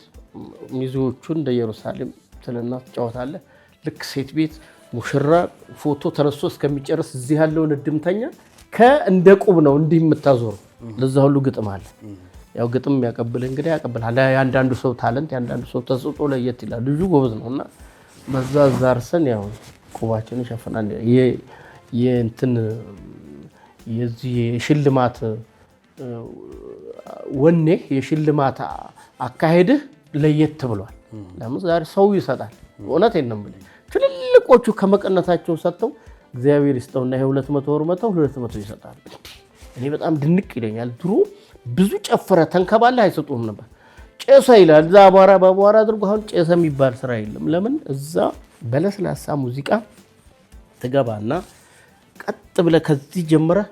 B: ሚዜዎቹን እንደ ኢየሩሳሌም ትልና ትጫወታለህ። ልክ ሴት ቤት ሙሽራ ፎቶ ተነስቶ እስከሚጨርስ እዚህ ያለውን እድምተኛ ከእንደ ቁብ ነው እንዲህ የምታዞረው። ለዛ ሁሉ ግጥም አለ። ያው ግጥም ያቀብልህ እንግዲህ ያቀብልሃል። ያንዳንዱ ሰው ታለንት ያንዳንዱ ሰው ተሰጥኦ ለየት ይላል። ልጁ ጎበዝ ነውና በዛ ዛርሰን ያው ቁባችንን ሸፈናል። የእንትን የዚህ የሽልማት ወኔ የሽልማት አካሄድህ ለየት ብሏል። ለምን ዛሬ ሰው ይሰጣል። እውነቴን ነው የምልህ። ትልልቆቹ ከመቀነታቸው ሰጥተው እግዚአብሔር ይስጠውና ይሄ 200 ወር መተው 200 ይሰጣል። እኔ በጣም ድንቅ ይለኛል። ድሮ ብዙ ጨፈረ ተንከባለህ አይሰጡም ነበር። ጨሰ ይላል እዛ በአቧራ አድርጎ። አሁን ጨሰ የሚባል ስራ የለም። ለምን እዛ በለስላሳ ሙዚቃ ትገባና ቀጥ ብለህ ከዚህ ጀምረህ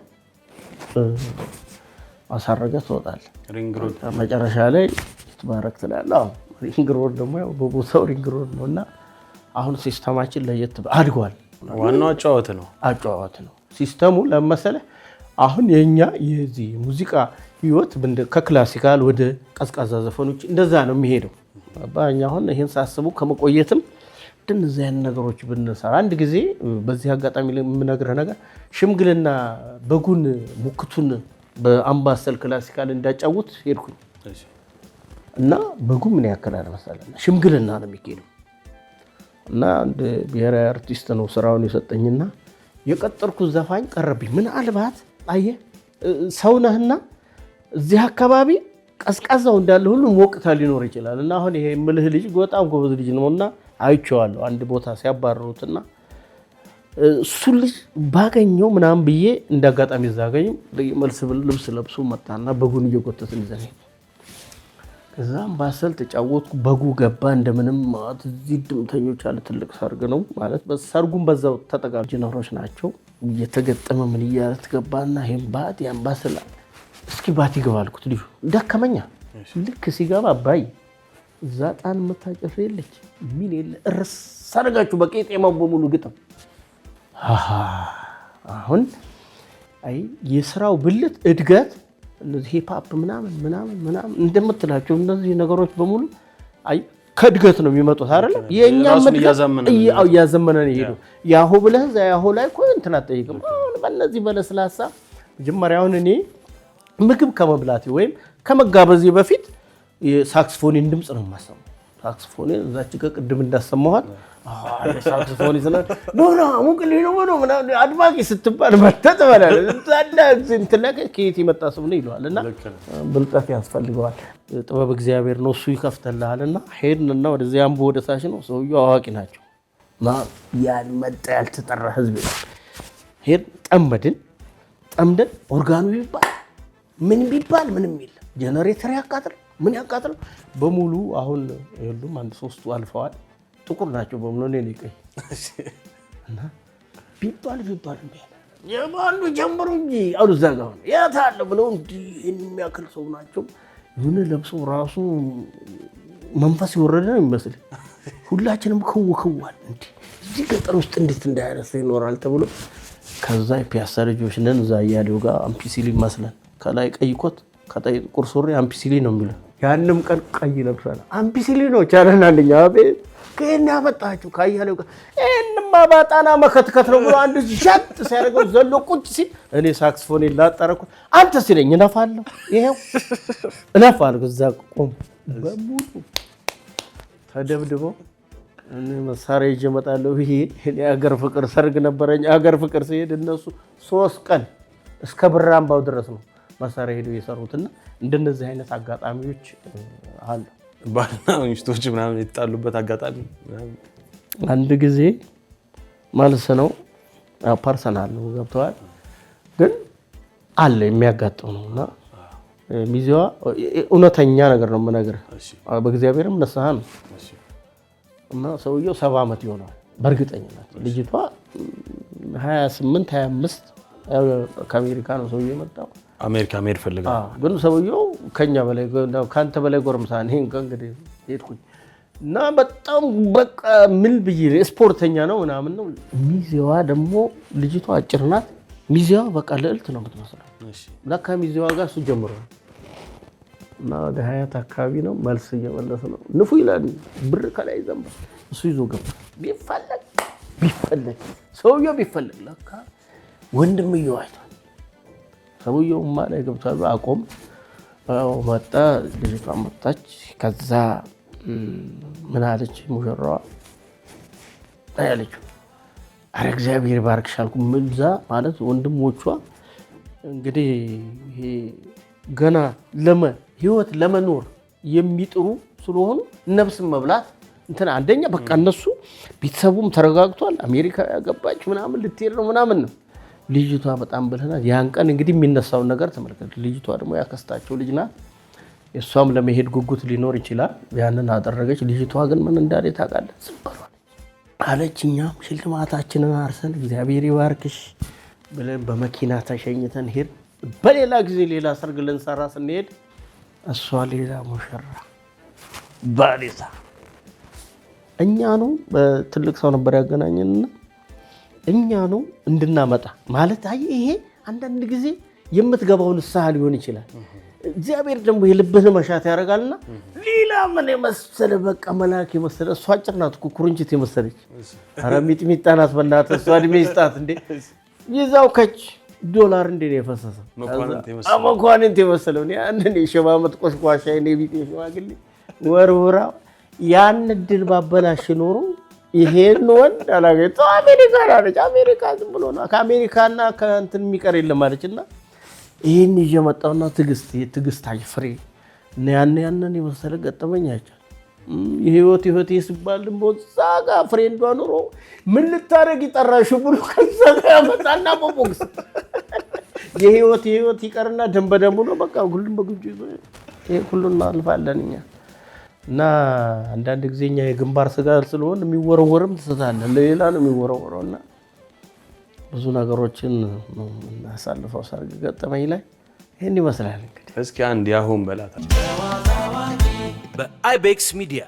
B: አሳረገህ ትወጣለህ። መጨረሻ ላይ ትባረክ ትላለህ። ሪንግ ሮድ ደግሞ ያው በቦታው ሪንግ ሮድ ነውና አሁን ሲስተማችን ለየት አድጓል።
A: ዋናው አጫዋወት ነው
B: ሲስተሙ ለመሰለህ። አሁን የኛ የዚህ ሙዚቃ ህይወት ከክላሲካል ወደ ቀዝቃዛ ዘፈኖች እንደዛ ነው የሚሄደው። አባኛ አሁን ይሄን ሳስቡ ከመቆየትም እንደዚህ አይነት ነገሮች ብንሰራ አንድ ጊዜ በዚህ አጋጣሚ የምነግርህ ነገር ሽምግልና በጉን ሙክቱን በአምባሰል ክላሲካል እንዳጫውት ሄድኩኝ እና በጉ ምን ያከላል መሰለህ ሽምግልና ነው የሚሄደው እና አንድ ብሔራዊ አርቲስት ነው ስራውን የሰጠኝና የቀጠርኩት ዘፋኝ ቀረብኝ። ምን አልባት አየህ ሰው ነህና እዚህ አካባቢ ቀዝቃዛው እንዳለ ሁሉ ሞቅታ ሊኖር ይችላል። እና አሁን ይሄ ምልህ ልጅ በጣም ጎበዝ ልጅ ነውና አይቼዋለሁ አንድ ቦታ ሲያባረሩትና እሱ ልጅ ባገኘው ምናምን ብዬ እንዳጋጣሚ ዛገኝ መልስ ልብስ ለብሶ መጣና በጉን እየጎተትን ይዘን ከዛም ባሰል ተጫወትኩ። በጉ ገባ እንደምንም ማለት እዚህ ድምተኞች አለ። ትልቅ ሰርግ ነው ማለት በሰርጉም በዛው ተጠቃሚ ጀነሮች ናቸው። እየተገጠመ ምን እያለ ተገባና ይሄን ባት ያን ባሰል እስኪ ባት ይገባልኩት ልጅ ደከመኛ። ልክ ሲገባ አባይ እዛ ጣን መታጨፍ የለች ምን የለ እርስ ሳረጋችሁ በቄጤማው በሙሉ ግጥም አሁን አይ የስራው ብልት እድገት እነዚህ ሂፕ ሆፕ ምናምን እንደምትላቸው እነዚህ ነገሮች በሙሉ አይ ከእድገት ነው የሚመጡት አይደል? የኛም እያዘመነ ነው ይሄዱ። ያሁ ብለህ ያሁ ላይ እኮ እንትን አትጠይቅም። አሁን በእነዚህ በለስላሳ መጀመሪያውን እኔ ምግብ ከመብላቴ ወይም ከመጋበዜ በፊት የሳክስፎኒን ድምፅ ነው የማሰማው። ሳክስፎኒን እዛች ጋር ቅድም እንዳሰማኋት ሳክስፎኒ ስለ ኖና ሙቅልኝ ነው ምናምን አድማቂ ስትባል መተጠበላል ታላ እንትን ላይ ከየት የመጣ ሰው ነው ይለዋል። እና ብልጠት ያስፈልገዋል። ጥበብ እግዚአብሔር ነው እሱ ይከፍተልሃልና ሄድንና ወደዚህ አምቦ ወደ ታች ነው። ሰውየው አዋቂ ናቸው። ያን መጣ ያልተጠራ ህዝብ ሄድ ጠምደን ኦርጋኑ ቢባል ምን ቢባል ምንም የለም። ጀነሬተር ያቃጥል ምን ያቃጥል በሙሉ አሁን ሁሉም አንድ ሶስቱ አልፈዋል። ጥቁር ናቸው በሙሉ ነው ቀይ እና ቢባል የማኑ ጀምሩ እንጂ አሉ ዘጋው ያታለ ብለው እንዲ የሚያክል ሰው ናቸው። ይሁን ለብሶ ራሱ መንፈስ ይወረደ ነው የሚመስል። ሁላችንም ከውከዋል እንዴ እዚህ ገጠር ውስጥ እንዴት እንዳያረሰ ይኖራል ተብሎ ከዛ ፒያሳ ልጆች ነን እዛ ያለው ጋር አምፒሲሊ መስለን ከላይ ቀይ ኮት ከታይ ጥቁር ሱሪ አምፒሲሊ ነው የሚለው። ያንንም ቀን ቀይ ለብሳለ አምፒሲሊ ነው ቻለና አንደኛ አቤት ከእኛ ያመጣችሁ ካያለው ጋር እነማ ባጣና መከትከት ነው ብሎ አንድ ሻት ሲያደርገው ዘሎ ቁጭ ሲል እኔ ሳክስፎን ላጣረኩት አንተ ሲለኝ እነፋለሁ ይሄው እነፋለሁ እዛ ቆም በሙሉ ተደብድቦ እኔ መሳሪያ ይዤ እመጣለሁ ይሄ የአገር ፍቅር ሰርግ ነበረኝ አገር ፍቅር ሲሄድ እነሱ 3 ቀን እስከ ብራምባው ድረስ ነው መሳሪያ ሄደው የሰሩትና እንደነዚህ አይነት አጋጣሚዎች አሉ
A: ባልና ሚስቶች ምናምን የተጣሉበት አጋጣሚ
B: አንድ ጊዜ ማለት ነው ፐርሰናል ነው ገብተዋል ግን አለ የሚያጋጥም ነውና ሚዜዋ እውነተኛ ነገር ነው የምነግርህ በእግዚአብሔርም ነሳህ ነው እና ሰውየው 70 ዓመት ይሆናል በእርግጠኝነት ልጅቷ 28 25 ከአሜሪካ ነው ሰውየው የመጣው
A: አሜሪካ መሄድ ፈልጋለሁ
B: ግን ሰውየው ከኛ በላይ ካንተ በላይ ጎረምሳ ነኝ እንግዲህ ሄድኩኝ እና በጣም በቃ ምን ብዬ ስፖርተኛ ነው ምናምን ነው ሚዜዋ ደግሞ ልጅቷ አጭር ናት ሚዜዋ በቃ ልዕልት ነው የምትመስለው ለካ ሚዜዋ ጋር እሱ ጀምሮ እና ወደ ሀያት አካባቢ ነው መልስ እየመለሰ ነው ንፉ ይላል ብር ከላይ ዘንባ እሱ ይዞ ገባ ቢፈለግ ሰውየው ቢፈለግ ለካ ወንድምየው አይቷል ሰውየው ማለት ገብቷል አቆም መጣ ልጅቷ መጣች ከዛ ምን አለች ሙሽራዋ አያለች አረ እግዚአብሔር ባርክሽ አልኩ ምንዛ ማለት ወንድሞቿ እንግዲህ ይሄ ገና ህይወት ለመኖር የሚጥሩ ስለሆኑ ነፍስን መብላት እንትና አንደኛ በቃ እነሱ ቤተሰቡም ተረጋግቷል አሜሪካ ያገባች ምናምን ልትሄድ ነው ምናምን ነው ልጅቷ በጣም ብለናል ያን ቀን እንግዲህ የሚነሳው ነገር ተመልከቱ ልጅቷ ደግሞ ያከስታቸው ልጅ ናት እሷም ለመሄድ ጉጉት ሊኖር ይችላል ያንን አደረገች ልጅቷ ግን ምን እንዳለ ታውቃለህ ዝምባሏል አለችኛም ሽልማታችንን አርሰን እግዚአብሔር ይባርክሽ ብለን በመኪና ተሸኝተን ሄድ በሌላ ጊዜ ሌላ ሰርግ ልንሰራ ስንሄድ እሷ ሌላ ሙሽራ ባሪሳ እኛ ነው በትልቅ ሰው ነበር ያገናኘንና እኛ ነው እንድናመጣ ማለት አይ ይሄ አንዳንድ ጊዜ የምትገባው ንስሐ ሊሆን ይችላል እግዚአብሔር ደግሞ የልብህን መሻት ያደርጋልና ሌላ ምን የመሰለ በቃ መላክ የመሰለ እሷ አጭር ናት እኮ ኩርንችት የመሰለች ኧረ ሚጥሚጣ ናት በእናትህ እሷ እድሜ ይስጣት እንዴ ይዛው ከች ዶላር እንደ ነው የፈሰሰው መኳንንት የመሰለው ያንን የሸማመት ቆሽቋሻ የኔ ቢጤ ሽማግሌ ወርውራ ያን ድል ባበላሽ ኖሮ ይሄን ወንድ አላገኘ አሜሪካ አለች አሜሪካ ዝም ብሎ ነው ከአሜሪካና ከእንትን የሚቀር የለም አለችና ይሄን ይጀመጣውና ትግስት ፍሬ ያንን የመሰለ ገጠመኝ አይቻል የህይወት ይስባል ቦዛጋ ፍሬንዷ ኑሮ ምን ልታረግ ይጠራሽ ብሎ ከዘጋ ያመጣና ቦክስ የህይወት ይቀርና ደንበደሙ ነው በቃ ሁሉም በግጁ ይሄ ሁሉን አልፋለንኛ እና አንዳንድ ጊዜኛ የግንባር ስጋ ስለሆነ የሚወረወርም ተሰታለ ለሌላ ነው የሚወረወረውና ብዙ ነገሮችን ነው እናሳልፈው ሰርግ ገጠመኝ ላይ ይሄን ይመስላል እንግዲህ
A: እስኪ አንድ ያሁን በላታ
C: በአይቤክስ ሚዲያ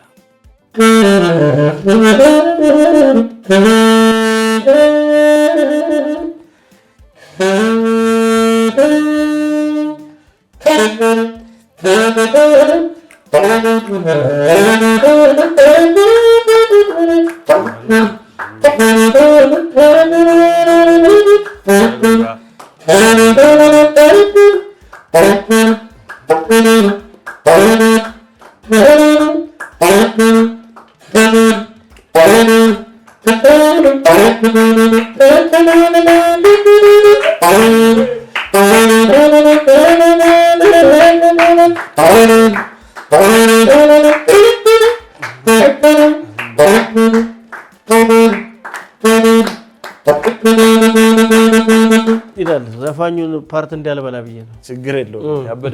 B: ይላል ዘፋኙን ፓርት እንዳልበላ ብዬ ነው
A: ችግር የለውም ያበደ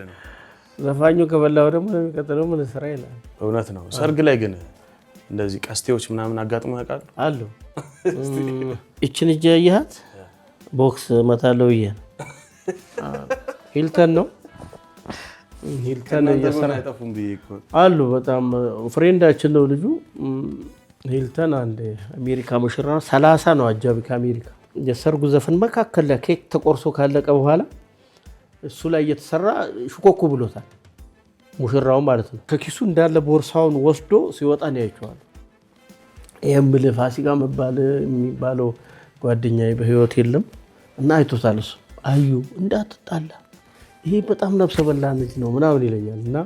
A: ነው
B: ዘፋኙ ከበላው ደግሞ የሚቀጥለው ምን ስራ ይላል
A: እውነት ነው ሰርግ ላይ ግን እንደዚህ ቀስቴዎች ምናምን አጋጥሞ ያውቃሉ
B: አሉ እቺን እጄ ያያት ቦክስ መታለው ይሄን ሂልተን ነው ሂልተን
A: የሰራ አይጠፉም ቢይኮ
B: አሉ በጣም ፍሬንዳችን ነው ልጁ ሂልተን አንድ አሜሪካ ሙሽራ 30 ነው አጃቢ ከአሜሪካ የሰርጉ ዘፈን መካከል ላይ ኬክ ተቆርሶ ካለቀ በኋላ እሱ ላይ እየተሰራ ሽኮኩ ብሎታል ሙሽራው ማለት ነው ከኪሱ እንዳለ ቦርሳውን ወስዶ ሲወጣ ነው ያይቷል የምል ፋሲካ የሚባለው ጓደኛዬ በህይወት የለም እና አይቶታል። እሱ አዩ እንዳትጣላ ይሄ በጣም ነፍሰ በላ ልጅ ነው ምናምን ይለኛል። እና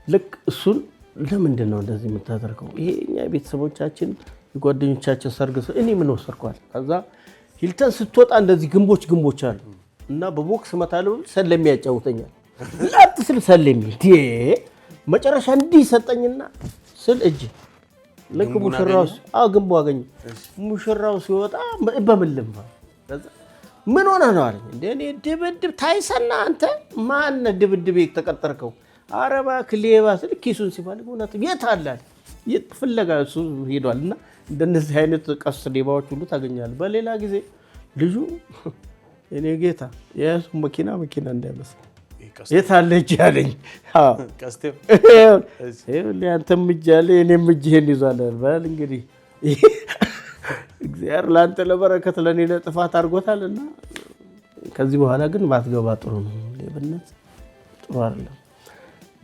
B: ልክ እሱን ለምንድን ነው እንደዚህ የምታደርገው? ይሄ እኛ ቤተሰቦቻችን የጓደኞቻችን ሰርግ እኔ ምን ወሰርኳል። ከዛ ሂልተን ስትወጣ እንደዚህ ግንቦች አሉ እና በቦክስ መታለው ሰለሚ ያጫውተኛል። ላጥ ስል ሰለሚ መጨረሻ እንዲህ ሰጠኝና ስል እጅ ልክ ሙሽራው ግንቡ አገኘ። ሙሽራው ሲወጣ በምን ልምባ ምን ሆነ ነው አለኝ። እኔ ድብድብ ታይሰና አንተ ማን ድብድብ ተቀጠርከው? ኧረ እባክህ ሌባ ስል ኪሱን ሲፈልግ እውነት የት አለ ፍለጋ እሱ ሄዷል። እና እንደነዚህ አይነት ቀስ ሌባዎች ሁሉ ታገኛለህ። በሌላ ጊዜ ልጁ እኔ ጌታ የያዙ መኪና እንዳይመስል የት አለ እጅ አለኝ። አንተም እጅ አለ እኔም እጅህን ይዟል። በል እንግዲህ እግዚአብሔር ለአንተ ለበረከት ለእኔ ለጥፋት አድርጎታልና ከዚህ በኋላ ግን ባትገባ ጥሩ ነው። ሌብነት ጥሩ አይደለም።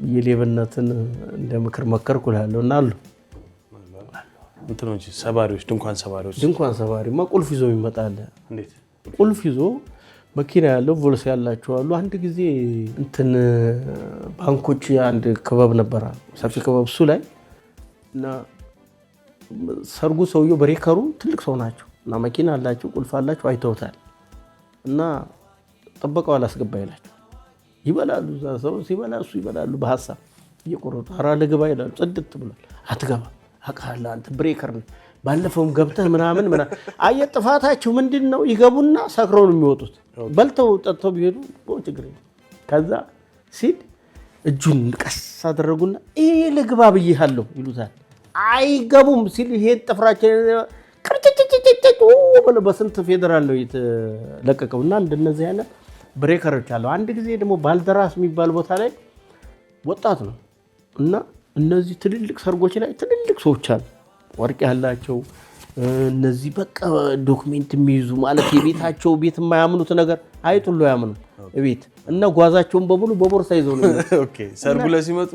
B: የሌብነትን እንደ ምክር መከርኩ እላለሁ። እና አሉ
A: እንትኖች ሰባሪዎች ድንኳን
B: ሰባሪማ ቁልፍ ይዞ ይመጣል። እንዴት ቁልፍ ይዞ መኪና ያለው ቮልስ ያላቸው አሉ። አንድ ጊዜ እንትን ባንኮች አንድ ክበብ ነበር፣ ሰፊ ክበብ። እሱ ላይ እና ሰርጉ ሰውየው በሬከሩ ትልቅ ሰው ናቸው እና መኪና አላቸው፣ ቁልፍ አላቸው። አይተውታል እና ጠበቀው አላስገባ ይላቸው ይበላሉ። እዛ ሰው ሲበላ እሱ ይበላሉ። በሐሳብ እየቆረጡ ኧረ ልግባ ይላሉ። ጽድት ብሏል። አትገባ አውቃለሁ አንተ ብሬከር ነህ፣ ባለፈውም ገብተህ ምናምን አየህ። ጥፋታቸው ምንድን ነው? ይገቡና ሰክረው ነው የሚወጡት። በልተው ጠጥተው ቢሄዱ ችግር የለም። ከዛ ሲል እጁን ቀስ አደረጉና ይሄ ልግባ ብዬሃለሁ ይሉታል። አይገቡም ሲል ይሄን ጥፍራቸው በስንት ፌደራል ነው የተለቀቀው። እና እንደነዚህ አይነት ብሬከሮች አሉ። አንድ ጊዜ ደግሞ ባልደራስ የሚባል ቦታ ላይ ወጣት ነው እና እነዚህ ትልልቅ ሰርጎች ላይ ትልልቅ ሰዎች አሉ፣ ወርቅ ያላቸው እነዚህ በቃ ዶክሜንት የሚይዙ ማለት የቤታቸው ቤት የማያምኑት ነገር አይጡሉ ያምኑ ቤት እና ጓዛቸውን በሙሉ በቦርሳ ይዘው ነው
A: ሰርጉ ላይ ሲመጡ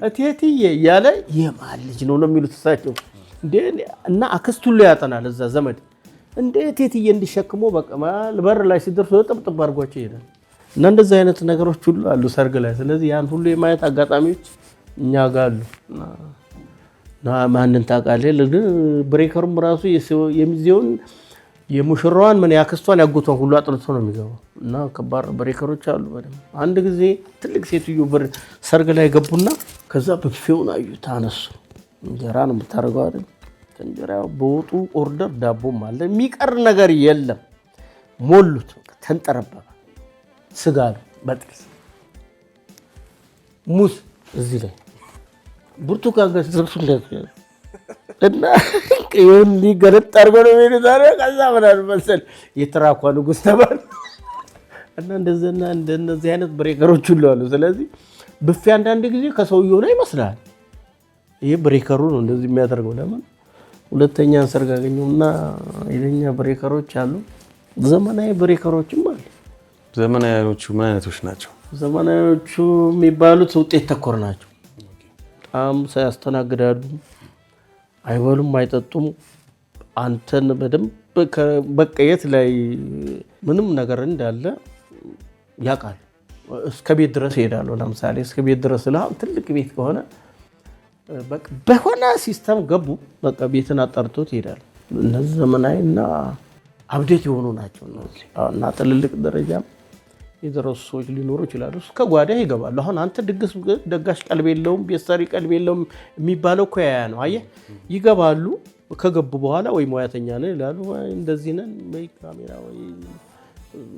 B: እቴትዬ እያለ የማን ልጅ ነው የሚሉት እሳቸው። እና አክስት ሁሉ ያጠናል እዛ ዘመድ እንደ እቴትዬ እንዲሸክሞ በቃ በር ላይ ሲደርሱ ጥብጥብ አድርጓቸው ይሄዳል። እና እንደዚህ አይነት ነገሮች ሁሉ አሉ ሰርግ ላይ። ስለዚህ ያን ሁሉ የማየት አጋጣሚዎች እኛ ጋር አሉ። ማንን ታውቃለህ? ግን ብሬከሩም ራሱ የሚዜውን የሙሽራዋን ምን ያክስቷን ያጎቷን ሁሉ አጥልቶ ነው የሚገባው። እና ከባድ ብሬከሮች አሉ በደምብ። አንድ ጊዜ ትልቅ ሴትዮ ሰርግ ላይ ገቡና ከዛ ብፌውን አዩት፣ አነሱ። እንጀራ ነው የምታደርገው አይደል? እንጀራው በወጡ ኦርደር ዳቦም አለ፣ የሚቀር ነገር የለም። ሞሉት፣ ተንጠረበበ። ስጋ ነው በጥቅስ ሙዝ እዚህ ላይ ብርቱካን ጋር ተሰብሱ እና ይሁን ሊገለጥ አድርገው ነው የሚሄዱት። ከዛ ምናምን መሰል የትራኳ ንጉሥ ተባለ። እና እንደነዚህ አይነት ብሬከሮች ሁሉ አሉ። ስለዚህ ብፌ አንዳንድ ጊዜ ከሰውየው ላይ ይመስላል። ይሄ ብሬከሩ ነው እንደዚህ የሚያደርገው። ለምን ሁለተኛ ሰርግ አገኘውና የኛ ብሬከሮች አሉ፣ ዘመናዊ ብሬከሮችም አሉ።
A: ዘመናዊዎቹ ምን አይነቶች ናቸው?
B: ዘመናዊዎቹ የሚባሉት ውጤት ተኮር ናቸው። በጣም ሳያስተናግዳሉ፣ አይበሉም፣ አይጠጡም። አንተን በደንብ በቀየት ላይ ምንም ነገር እንዳለ ያውቃል። እስከ ቤት ድረስ ይሄዳሉ። ለምሳሌ እስከ ቤት ድረስ ትልቅ ቤት ከሆነ በሆነ ሲስተም ገቡ፣ በቃ ቤትን አጣርቶት ይሄዳል። እነዚህ ዘመናዊና አብዴት የሆኑ ናቸው እና ትልልቅ ደረጃም የደረሱ ሰዎች ሊኖሩ ይችላሉ። እስከ ጓዳ ይገባሉ። አሁን አንተ ድግስ ደጋሽ ቀልብ የለውም ቤተሰሪ ቀልብ የለውም የሚባለው እኮ ያ ነው። አየህ ይገባሉ። ከገቡ በኋላ ወይ ሙያተኛ ነን ይላሉ፣ እንደዚህ ነን፣ ወይ ካሜራ፣ ወይ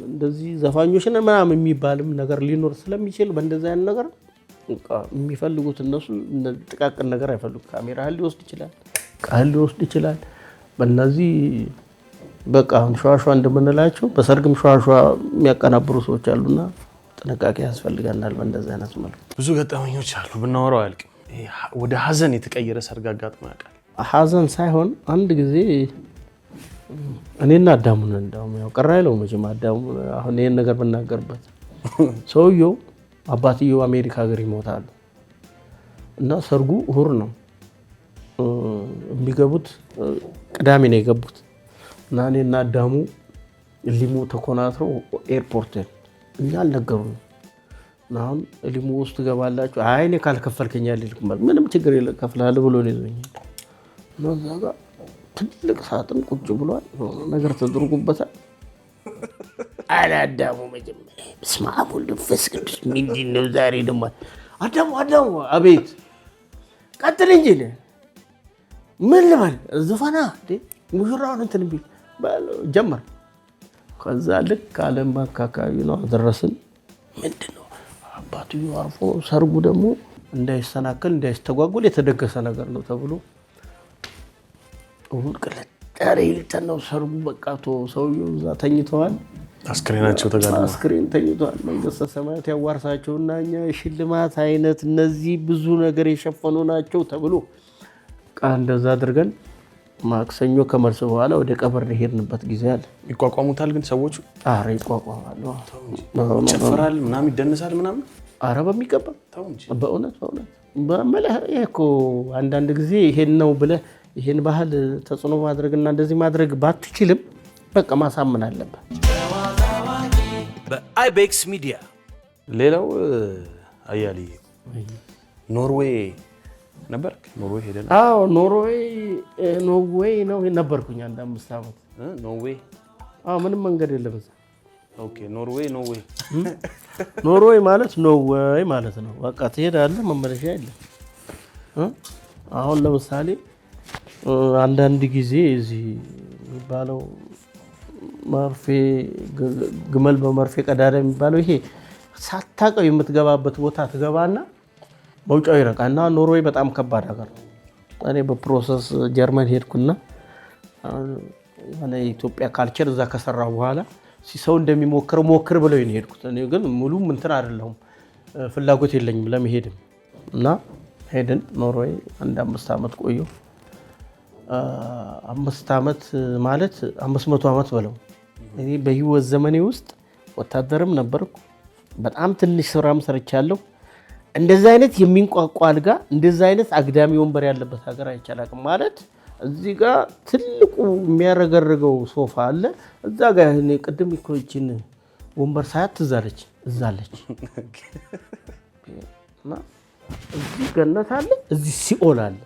B: እንደዚህ ዘፋኞች ነን ምናምን የሚባልም ነገር ሊኖር ስለሚችል በእንደዚህ አይነት ነገር የሚፈልጉት እነሱ ጥቃቅን ነገር አይፈልጉም። ካሜራ ሊወስድ ይችላል፣ ቃል ሊወስድ ይችላል። በእነዚህ በቃ ሸዋሸዋ እንደምንላቸው በሰርግም ሸዋሸዋ የሚያቀናብሩ ሰዎች አሉና ጥንቃቄ ያስፈልገናል። በእንደዚህ አይነት መልኩ ብዙ ገጠመኞች አሉ፣ ብናወራው አያልቅም። ወደ ሀዘን የተቀየረ ሰርግ አጋጥሞ ያውቃል? ሀዘን ሳይሆን አንድ ጊዜ እኔና አዳሙ ነን። እንደውም ያው ቀራ ይለው መቼም አዳሙ አሁን ይሄን ነገር ብናገርበት ሰውየው አባትየው አሜሪካ ሀገር ይሞታሉ እና ሰርጉ እሑድ ነው የሚገቡት ቅዳሜ ነው የገቡት እና እኔና አዳሙ ሊሙ ተኮናትረው ኤርፖርት እኛ አልነገሩንም። አሁን ሊሙ ውስጥ ገባላችሁ አይ እኔ ካልከፈልከኝ አልልክም ምንም ችግር የለም እከፍልሃለሁ ብሎ ነው ይዞኛል። እና እዛ ጋር ትልቅ ሳጥን ቁጭ ብሏል ነገር ተደርጎበታል። አዳሙ መጀመሪያ በስመ አብ ወወልድ ወመንፈስ ቅዱስ ምንድን ነው ዛሬ ደግሞ አዳሙ አቤት ቀጥል እንጂ ምን ልበል ዘፈና ሙሽራውን እንትን ቢል ጀመር። ከዛ ልክ አለም አካባቢ ነው አደረስን። ምንድነው አባቱ አርፎ ሰርጉ ደግሞ እንዳይሰናከል እንዳይስተጓጎል የተደገሰ ነገር ነው ተብሎ ሁሉ ቀለጠረ ይልተነው ሰርጉ በቃ ሰውየው እዛ ተኝተዋል።
A: አስክሬናቸው ተጋድሟል።
B: አስክሬን ተኝተዋል። መንግስተ ሰማያት ያዋርሳቸውና እኛ የሽልማት አይነት እነዚህ ብዙ ነገር የሸፈኑ ናቸው ተብሎ እንደዛ አድርገን ማክሰኞ ከመልስ በኋላ ወደ ቀብር ሄድንበት ጊዜ አለ።
A: ይቋቋሙታል ግን ሰዎቹ?
B: አረ ይቋቋማሉ።
A: ጨፈራል ምናምን ይደነሳል ምናምን።
B: አረ በሚገባ በእውነት በመለህ እኮ አንዳንድ ጊዜ ይሄን ነው ብለህ ይሄን ባህል ተጽዕኖ ማድረግና እንደዚህ ማድረግ ባትችልም በቃ ማሳመን አለበት።
C: በአይቤክስ ሚዲያ።
A: ሌላው አያሌ ኖርዌይ ነበርክ? ኖርዌይ ሄደን?
B: አዎ ኖርዌይ ነው ነበርኩኝ አንድ 5 ዓመት።
A: ኖርዌይ?
B: አዎ ምንም መንገድ የለም እዛ።
A: ኦኬ ኖርዌይ
B: ማለት ኖርዌይ ማለት ነው። በቃ ትሄዳለህ መመለሻ የለም። አሁን ለምሳሌ አንዳንድ ጊዜ እዚህ የሚባለው መርፌ ግመል በመርፌ ቀዳዳ የሚባለው ይሄ ሳታውቀው የምትገባበት ቦታ ትገባና መውጫው ይረቃና ኖርዌይ በጣም ከባድ ሀገር ነው። እኔ በፕሮሰስ ጀርመን ሄድኩና የኢትዮጵያ ካልቸር እዛ ከሰራሁ በኋላ ሰው እንደሚሞክረው ሞክር ብለው ነው ሄድኩት። እኔ ግን ሙሉ እንትን አይደለሁም ፍላጎት የለኝም ለመሄድም እና ሄድን ኖርዌይ አንድ 5 ዓመት ቆየሁ። 5 ዓመት ማለት 500 ዓመት በለው። እኔ በህይወት ዘመኔ ውስጥ ወታደርም ነበርኩ። በጣም ትንሽ ስራም ሰርቻለሁ። እንደዛ አይነት የሚንቋቋ አልጋ እንደዛ አይነት አግዳሚ ወንበር ያለበት ሀገር አይቻላልም። ማለት እዚህ ጋር ትልቁ የሚያረገርገው ሶፋ አለ። እዛ ጋር እኔ ቅድም ይኮችን ወንበር ሳያት ትዛለች እዛለች እና እዚህ ገነት አለ እዚህ ሲኦል አለ።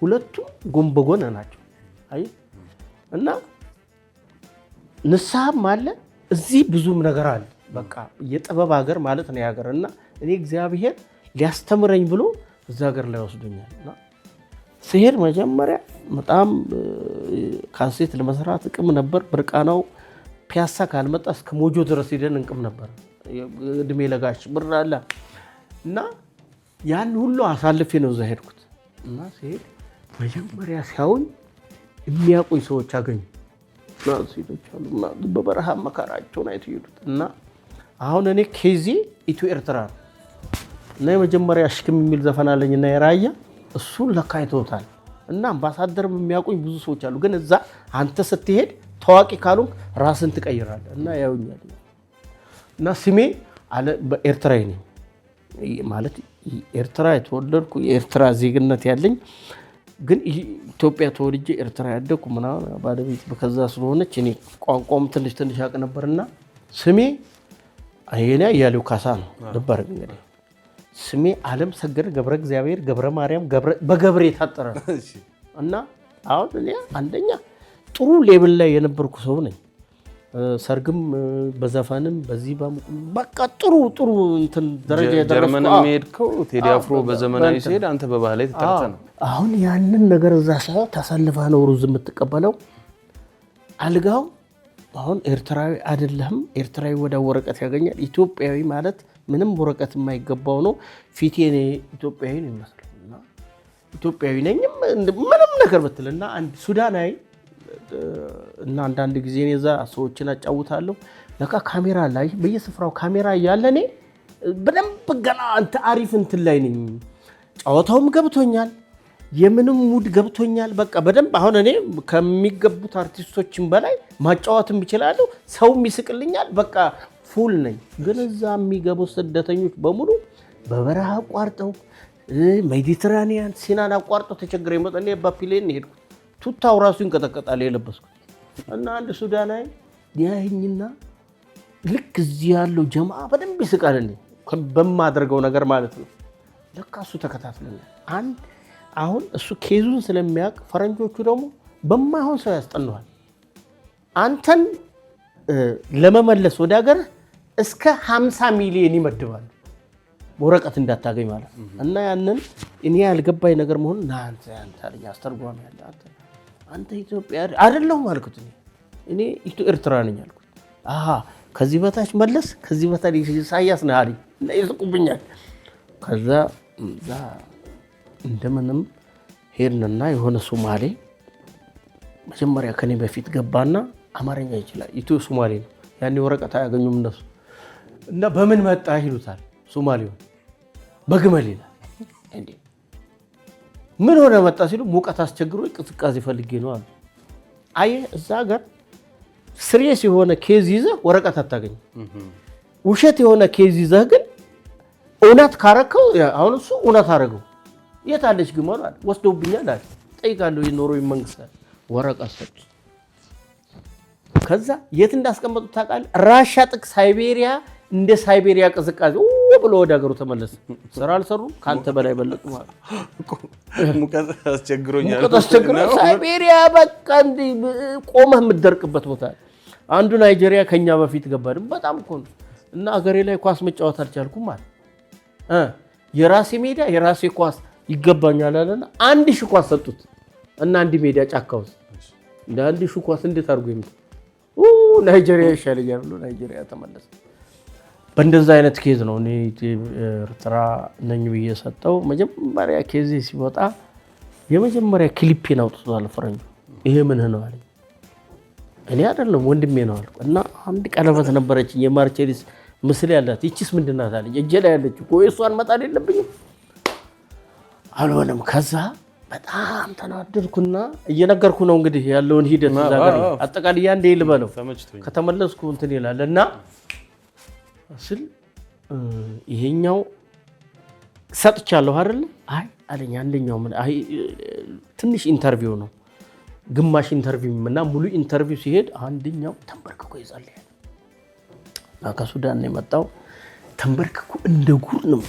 B: ሁለቱም ጎን በጎን ናቸው። አይ እና ንስሐም አለ እዚህ ብዙም ነገር አለ። በቃ የጥበብ ሀገር ማለት ነው ሀገር እና እኔ እግዚአብሔር ሊያስተምረኝ ብሎ እዛ ሀገር ላይ ወስዶኛል። እና ሲሄድ መጀመሪያ በጣም ካሴት ለመስራት እቅም ነበር። ብርቃናው ፒያሳ ካልመጣ እስከ ሞጆ ድረስ ሄደን እንቅም ነበር። እድሜ ለጋሽ ብር አለ እና ያን ሁሉ አሳልፌ ነው እዛ ሄድኩት። እና ሲሄድ መጀመሪያ ሲያዩኝ የሚያውቁኝ ሰዎች አገኙ። ሴቶች አሉ በበረሃ መከራቸውን አይተው ይሄዱት እና አሁን እኔ ከዚ ኢትዮ ኤርትራ እና የመጀመሪያ አሽክም የሚል ዘፈን አለኝና የራያ እሱን ለካ አይተውታል። እና አምባሳደርም የሚያውቁኝ ብዙ ሰዎች አሉ። ግን እዛ አንተ ስትሄድ ታዋቂ ካሉ ራስን ትቀይራለህ እና ያዩኛል። እና ስሜ አለ በኤርትራዊ ነኝ ማለት ኤርትራ የተወለድኩ የኤርትራ ዜግነት ያለኝ ግን ኢትዮጵያ ተወልጄ ኤርትራ ያደኩ ምናምን ባለቤት በከዛ ስለሆነች እኔ ቋንቋም ትንሽ ያውቅ ነበርና ስሜ አይኔ ያለው ካሳ ነው ነበር። እንግዲህ ስሜ ዓለም ሰገድ ገብረ እግዚአብሔር ገብረ ማርያም በገብረ የታጠረ ነው። እና አሁን እኔ አንደኛ ጥሩ ሌብል ላይ የነበርኩ ሰው ነኝ። ሰርግም በዘፈንም በዚህ በቃ ጥሩ እንትን ደረጃ የደረስኩ።
A: ጀርመንም ሄድከው ቴዲ አፍሮ በዘመናዊ ሲሄድ አንተ በባህላዊ ተጠርተ ነው።
B: አሁን ያንን ነገር እዛ ሳይሆን ተሰልፋ ነው ሩዝ የምትቀበለው። አልጋው አሁን ኤርትራዊ አይደለም። ኤርትራዊ ወደ ወረቀት ያገኛል። ኢትዮጵያዊ ማለት ምንም ወረቀት የማይገባው ነው። ፊቴ እኔ ኢትዮጵያዊ ነው ይመስልና ኢትዮጵያዊ ነኝም ምንም ነገር ብትልና አንድ ሱዳናዊ እና አንዳንድ ጊዜ እኔ እዛ ሰዎችን አጫውታለሁ። ለካ ካሜራ ላይ በየስፍራው ካሜራ እያለ እኔ በደንብ ገና አንተ አሪፍ እንትን ላይ ነኝ። ጨዋታውም ገብቶኛል፣ የምንም ሙድ ገብቶኛል። በቃ በደንብ አሁን እኔ ከሚገቡት አርቲስቶችን በላይ ማጫወትም ይችላል፣ ሰውም ይስቅልኛል። በቃ ፉል ነኝ። ግን እዛ የሚገቡ ስደተኞች በሙሉ በበረሃ አቋርጠው ሜዲትራኒያን ሲናን አቋርጦ ተቸግረ ይመጣ እኔ በፕሌን ሄድኩ ቱታው ራሱ ይንቀጠቀጣል የለበስኩት እና አንድ ሱዳናዊ ያይኝና ልክ እዚህ ያለው ጀማዓ በደንብ ይስቃልልኝ በማደርገው ነገር ማለት ነው ለካ እሱ ተከታትለኛል አንድ አሁን እሱ ኬዙን ስለሚያውቅ ፈረንጆቹ ደግሞ በማይሆን ሰው ያስጠነዋል አንተን ለመመለስ ወደ ሀገር እስከ 50 ሚሊዮን ይመድባሉ ወረቀት እንዳታገኝ ማለት እና ያንን እኔ ያልገባኝ ነገር መሆን አንተ አለኝ አስተርጓሚ ያለ አንተ ኢትዮጵያ አይደለም አልኩት እኔ ኤርትራ ነኝ አልኩት አሃ ከዚህ በታች መለስ ከዚህ በታች ኢሳያስ ነው አለኝ እና ይስቁብኛል ከዛ እንደምንም ሄድንና የሆነ ሶማሌ መጀመሪያ ከኔ በፊት ገባና አማርኛ ይችላል ኢትዮ ሶማሌ ነው ያኔ ወረቀት አያገኙም እነሱ እና በምን መጣ ይሉታል ሶማሌው በግመል ይላል እንዴ ምን ሆነ መጣ ሲሉ ሙቀት አስቸግሮ ቅዝቃዜ ፈልጌ ነው አሉ አየ እዛ ጋር ሲሪየስ የሆነ ኬዝ ይዘህ ወረቀት አታገኝ ውሸት የሆነ ኬዝ ይዘህ ግን እውነት ካረከው አሁን እሱ እውነት አረገው የት አለች ግመሉ አለ ወስደውብኛል አለ ጠይቃለሁ የኖርዌይ መንግስት ወረቀት ሰጥ ከዛ የት እንዳስቀመጡት ታውቃለህ ራሻ ጥቅ ሳይቤሪያ እንደ ሳይቤሪያ ቅዝቃዜ ብሎ ወደ ሀገሩ ተመለሰ ስራ አልሰሩ ካንተ በላይ በለጡ ማለት
A: ሙቀት አስቸግሮኛል
B: ሳይቤሪያ በቃ እንደ ቆመህ የምትደርቅበት ቦታ አንዱ ናይጄሪያ ከኛ በፊት ገባ በጣም እኮ ነው እና ሀገሬ ላይ ኳስ መጫወት አልቻልኩም ማለት የራሴ ሜዳ የራሴ ኳስ ይገባኛል አለና 1000 ኳስ ሰጡት እና አንድ ሜዳ ጫካ ውስጥ እንደ 1000 ኳስ እንዴት አድርጎ ይምጣ ናይጄሪያ ይሻለኛል ብሎ ናይጄሪያ ተመለሰ በእንደዛ አይነት ኬዝ ነው እኔ ኤርትራ ነኝ ብዬ ሰጠው መጀመሪያ ኬዝ ሲወጣ የመጀመሪያ ክሊፕን አውጥቷል ፈረንጁ ይሄ ምን ነው አለኝ እኔ አይደለም ወንድሜ ነው አልኩ እና አንድ ቀለበት ነበረች የማርቼሊስ ምስል ያላት ይቺስ ምንድናት አለኝ እጄ ላይ ያለች እሷን መጣል የለብኝም አልሆነም ከዛ በጣም ተናደድኩና እየነገርኩ ነው እንግዲህ ያለውን ሂደት ዛጋሪ አጠቃላይ ያንዴ ልበለው ከተመለስኩ እንትን ይላልና ስል ይሄኛው ሰጥቻለሁ አይደል አይ አለኝ አንደኛው አይ ትንሽ ኢንተርቪው ነው ግማሽ ኢንተርቪው እና ሙሉ ኢንተርቪው ሲሄድ አንደኛው ተንበርክኮ ይጸልያል ከሱዳን ነው የመጣው ተንበርክኮ እንደ ጉር ነው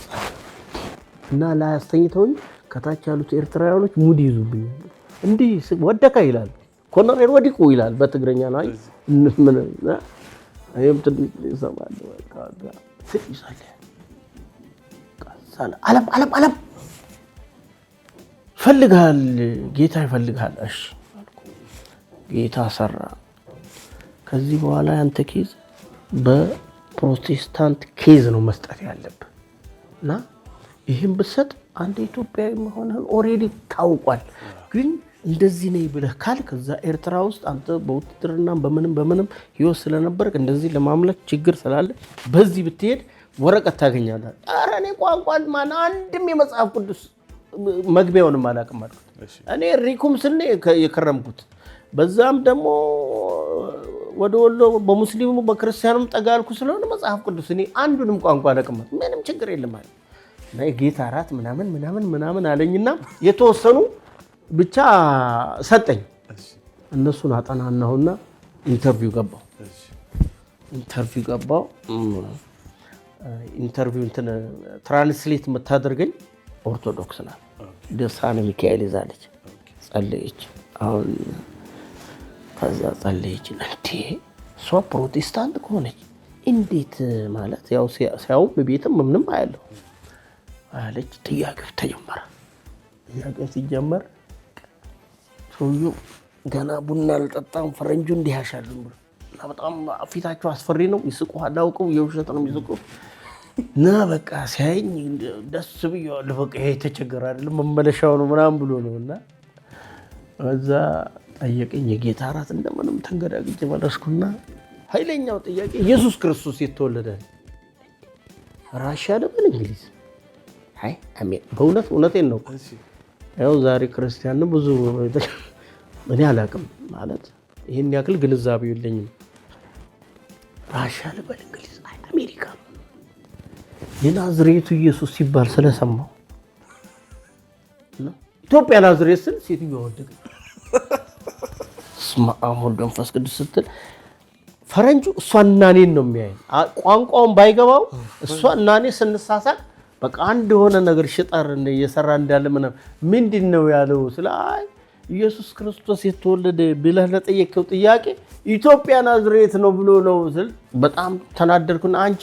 B: እና ላይ አስተኝተውኝ ከታች ያሉት ኤርትራውያኖች ሙድ ይዙብኛል እንዴ ወደካ ይላል ኮሎኔል ወዲቁ ይላል በትግረኛ ነው ምን አይም ትንሽ ይሰማል በቃ ይሳለ ቃል ዓለም ፈልጋል ጌታ ይፈልጋል እሺ ጌታ ሰራ ከዚህ በኋላ ያንተ ኬዝ በፕሮቴስታንት ኬዝ ነው መስጠት ያለብህና ይሄን ብሰጥ አንተ ኢትዮጵያዊ መሆንህን ኦሬዲ ታውቋል ግን እንደዚህ ነኝ ብለህ ካልክ እዛ ኤርትራ ውስጥ አንተ በውትድርና በምንም ህይወት ስለነበርክ እንደዚህ ለማምለክ ችግር ስላለ በዚህ ብትሄድ ወረቀት ታገኛለህ ኧረ እኔ ቋንቋን ማን አንድም የመጽሐፍ ቅዱስ መግቢያውንም አላውቅም አልኩት እኔ ሪኩም ስል የከረምኩት በዛም ደግሞ ወደ ወሎ በሙስሊሙ በክርስቲያኑም ጠጋልኩ ስለሆነ መጽሐፍ ቅዱስ እኔ አንዱንም ቋንቋ አላውቅም ምንም ችግር የለም ማለት ነው ጌታ አራት ምናምን አለኝና የተወሰኑ ብቻ ሰጠኝ እነሱን አጠናናውና ኢንተርቪው ገባው ኢንተርቪው እንትን ትራንስሌት የምታደርገኝ ኦርቶዶክስ ናት ደሳነ ሚካኤል ይዛለች ጸለየች አሁን ከዛ ጸለየች እንዴ እሷ ፕሮቴስታንት ከሆነች እንዴት ማለት ያው ሲያው በቤትም ምንም አይደለም አለች ጥያቄው ሲጀመር ሰውዬው ገና ቡና አልጠጣም ፈረንጁ እንዲህ ያሻልም ብሎ እና በጣም ፊታቸው አስፈሪ ነው ይስቁሃል አውቀው የውሸት ነው የሚስቁ እና በቃ ሲያየኝ ደስ ብዬዋለሁ በቃ ይሄ ተቸገረ አይደለም መመለሻው ነው ምናምን ብሎ ነውና እዛ ጠየቀኝ የጌታ አራት እንደምንም ተንገዳግጬ መለስኩና ኃይለኛው ጥያቄ ኢየሱስ ክርስቶስ የተወለደ ራሻ አይደል እንግሊዝ አይ አሜን በእውነቴን ነው ያው ዛሬ ክርስቲያን ብዙ እኔ አላውቅም ማለት ይሄን ያክል ግንዛቤ የለኝም ራሻ አይደል እንግሊዝ አይ አሜሪካ የናዝሬቱ ኢየሱስ ሲባል ስለሰማው ኢትዮጵያ ናዝሬት ስል ሴትዮ ወደቀች። ስማ አሁን መንፈስ ቅዱስ ስትል ፈረንጁ እሷና እኔን ነው የሚያየኝ። ቋንቋውን ባይገባው እሷና እኔ ስንሳሳቅ በቃ አንድ የሆነ ነገር ሽጣር እየሰራ እንዳለ ምንድነው ያለው ስለ አይ ኢየሱስ ክርስቶስ የተወለደ ብለህ ለጠየቀው ጥያቄ ኢትዮጵያ ናዝሬት ነው ብሎ ነው ስል በጣም ተናደርኩና አንቺ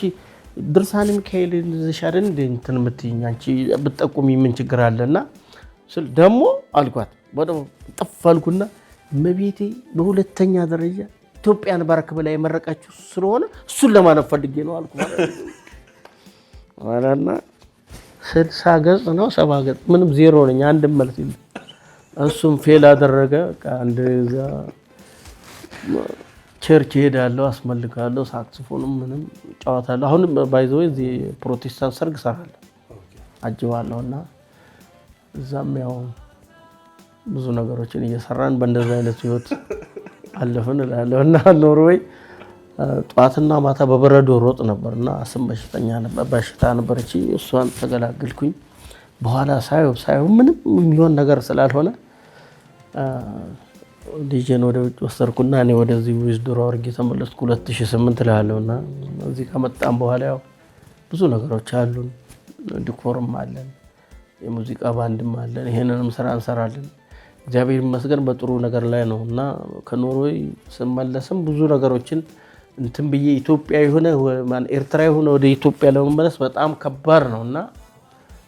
B: ድርሳነ ሚካኤል ዘሻደን እንትን ምትይኝ አንቺ ብትጠቁሚ ምን ችግር አለና ስል ደሞ አልኳት ወደው ጠፋልኩና መቤቴ በሁለተኛ ደረጃ ኢትዮጵያን ባረክ በላይ የመረቃችሁ ስለሆነ እሱን ለማለት ፈልጌ ነው አልኩ ማለት ነው። 60 ገጽ ነው 70 ገጽ ምንም ዜሮ ነኝ አንድም መልስ የለም። እሱም ፌል አደረገ። አንድ እዛ ቸርች ሄዳለሁ አስመልካለሁ ሳክስፎንም ምንም ጫዋታለሁ። አሁን ባይዘው እዚህ ፕሮቴስታንት ሰርግ ሰራለሁ አጅባለሁና እዛም ያው ብዙ ነገሮችን እየሰራን በእንደዛ አይነት ህይወት አለፈን እላለሁና ኖርዌይ ጧትና ማታ በበረዶ ሮጥ ነበርና አስም በሽታ ነበረች። እሷን ተገላገልኩኝ። በኋላ ሳይው ምንም የሚሆን ነገር ስላልሆነ ልጄን ወደ ውጭ ወሰድኩና እኔ ወደዚህ ዊዝድሮ አድርጌ ተመለስኩ 2008 እላለሁና እዚህ ከመጣን በኋላ ያው ብዙ ነገሮች አሉን። ዲኮርም አለን፣ የሙዚቃ ባንድም አለን። ይሄንንም ስራ እንሰራለን። እግዚአብሔር ይመስገን በጥሩ ነገር ላይ ነውና ከኖርዌይ ስመለስም ብዙ ነገሮችን እንትን በየ ኢትዮጵያ የሆነ ኤርትራ የሆነ ወደ ኢትዮጵያ ለመመለስ በጣም ከባድ ነውና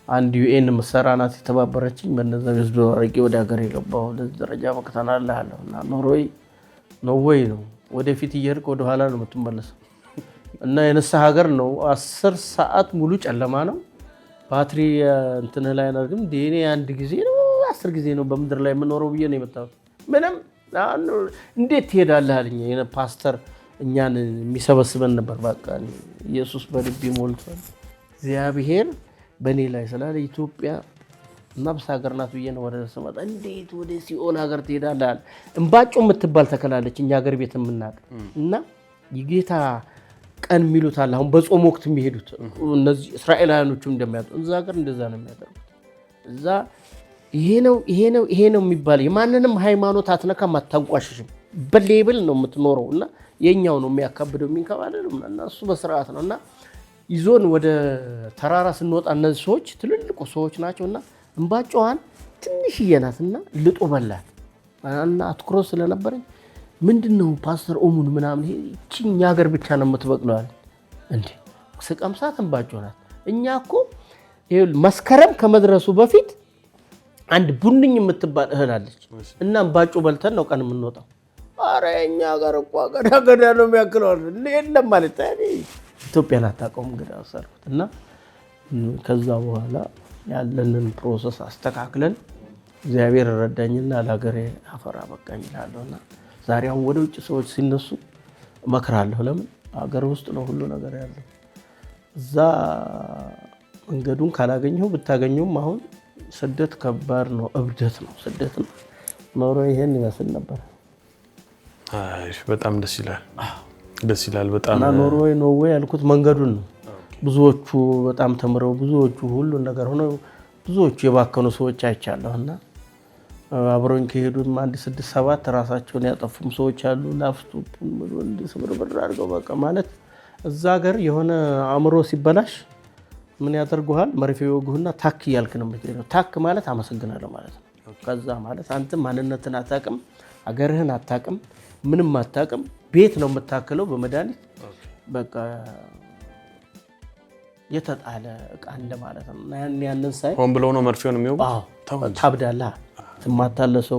B: አንድ ዩኤን መሰራናት የተባበረችኝ በእነዛ ወስዶ አርጌ ወደ ሀገር የገባው ለዚህ ደረጃ መከታናል አለውና ኖርዌይ ነው ወደፊት እየሄድክ ወደ ኋላ ነው የምትመለሰው እና የነሳ ሀገር ነው። 10 ሰዓት ሙሉ ጨለማ ነው። ባትሪ እንትን ላይ ነው ግን ዲኔ አንድ ጊዜ ነው 10 ጊዜ ነው በመድር ላይ የምኖረው ብዬ ነው የመጣሁት። ምንም እንዴት ትሄዳለህ አለኝ የነ ፓስተር እኛን የሚሰበስበን ነበር። በቃ ኢየሱስ በልቤ ሞልቷል እግዚአብሔር በኔ ላይ ስላለ ኢትዮጵያ ነፍስ ሀገር ናት ብዬ ነው ወደ ሰማጣ እንዴት ወደ ሲኦል ሀገር ትሄዳለህ? እንባጮ የምትባል ተከላለች እኛ ሀገር ቤት የምናውቅ እና የጌታ ቀን የሚሉት አለ። አሁን በጾም ወቅት የሚሄዱት እነዚህ እስራኤላውያኖቹ እንደሚያደርጉት እዛ ሀገር እንደዛ ነው የሚያደርጉት። እዛ ይሄ ነው የሚባል የማንንም ሃይማኖት አትነካም አታንቋሽሽም በሌብል ነው የምትኖረው እና የኛው ነው የሚያካብደው የሚንከባለል እና እሱ በስርዓት ነውና ይዞን ወደ ተራራ ስንወጣ እነዚህ ሰዎች ትልልቁ ሰዎች ናቸውና እንባጫዋን ትንሽዬ ናትና ልጦ በላት እና አትኩሮ ስለነበረኝ ምንድነው ፓስተር ኦሙን ምናምን እቺኛ ሀገር ብቻ ነው የምትበቅለው አለ እንዴ ስቀምሳት እንባጫው ናት። እኛ እኮ መስከረም ከመድረሱ በፊት አንድ ቡንኝ የምትባል እህል አለች እና እንባጫው በልተን ነው ቀን የምንወጣው። ኧረ እኛ ጋር እኮ ገዳ ነው የሚያክለው የለም ማለት ኢትዮጵያን አታውቀውም ግዳ ወሰድኩት እና ከዛ በኋላ ያለንን ፕሮሰስ አስተካክለን እግዚአብሔር ረዳኝና ለሀገሬ አፈራ በቃኝ እላለሁና ዛሬ አሁን ወደ ውጭ ሰዎች ሲነሱ እመክራለሁ። ለምን ሀገር ውስጥ ነው ሁሉ ነገር ያለው። እዛ መንገዱን ካላገኘው ብታገኘውም አሁን ስደት ከባድ ነው፣ እብደት ነው፣ ስደት ነው። ኖሮ ይሄን ይመስል ነበር።
A: አይ በጣም ደስ ይላል በጣም
B: እና ኖርዌይ ያልኩት መንገዱን ነው። ብዙዎቹ በጣም ተምረው ብዙዎቹ ሁሉ ነገር ሆነው ብዙዎቹ የባከኑ ሰዎች አይቻለሁና አብሮኝ ከሄዱም 1-6-7 ራሳቸውን ያጠፉም ሰዎች አሉ። ላፍቶፕን ወንድ ስብርብር አድርገው በቃ ማለት እዛ ሀገር የሆነ አእምሮ ሲበላሽ ምን ያደርጉሃል? መርፌ ይወጉህና ታክ እያልክ ነው የምትሄደው። ታክ ማለት አመሰግናለሁ ማለት ነው። ከዛ ማለት አንተ ማንነትን አታውቅም፣ ሀገርህን አታውቅም፣ ምንም አታውቅም። ቤት ነው የምታከለው በመድኃኒት በቃ የተጣለ እቃ እንደማለት ነው። ያንን ሳይ
A: ሆን ብለው ነው መርፌውን የሚወጉ።
B: ታብዳለህ፣ ትማታለህ፣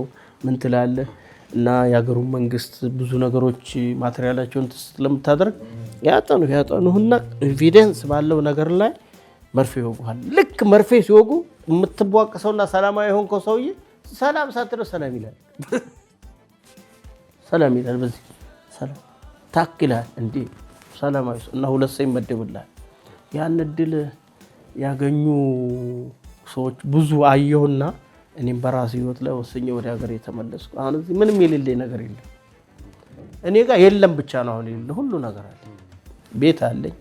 B: ምን ትላለህ እና የሀገሩ መንግስት ብዙ ነገሮች ማቴሪያላቸውን ስለምታደርግ ያጠኑህና ኤቪደንስ ባለው ነገር ላይ መርፌ ይወጉሃል። ልክ መርፌ ሲወጉ የምትቧቀሰውና ሰላማዊ የሆንከው ሰውዬ ሰላም ሳትለው ሰላም ይላል። ሰላም ይላል በዚህ ሰላም ታክ ይላል እንዴ ሰላማዊ እና ሁለት ሰው ይመደብልሃል። ያን እድል ያገኙ ሰዎች ብዙ አየሁና እኔም በራሴ ህይወት ላይ ወሰኜ ወደ ሀገር የተመለስኩ። አሁን እዚህ ምንም የሌለኝ ነገር የለም። እኔ ጋር የለም ብቻ ነው አሁን የሌለ ሁሉ ነገር አለ። ቤት አለኝ።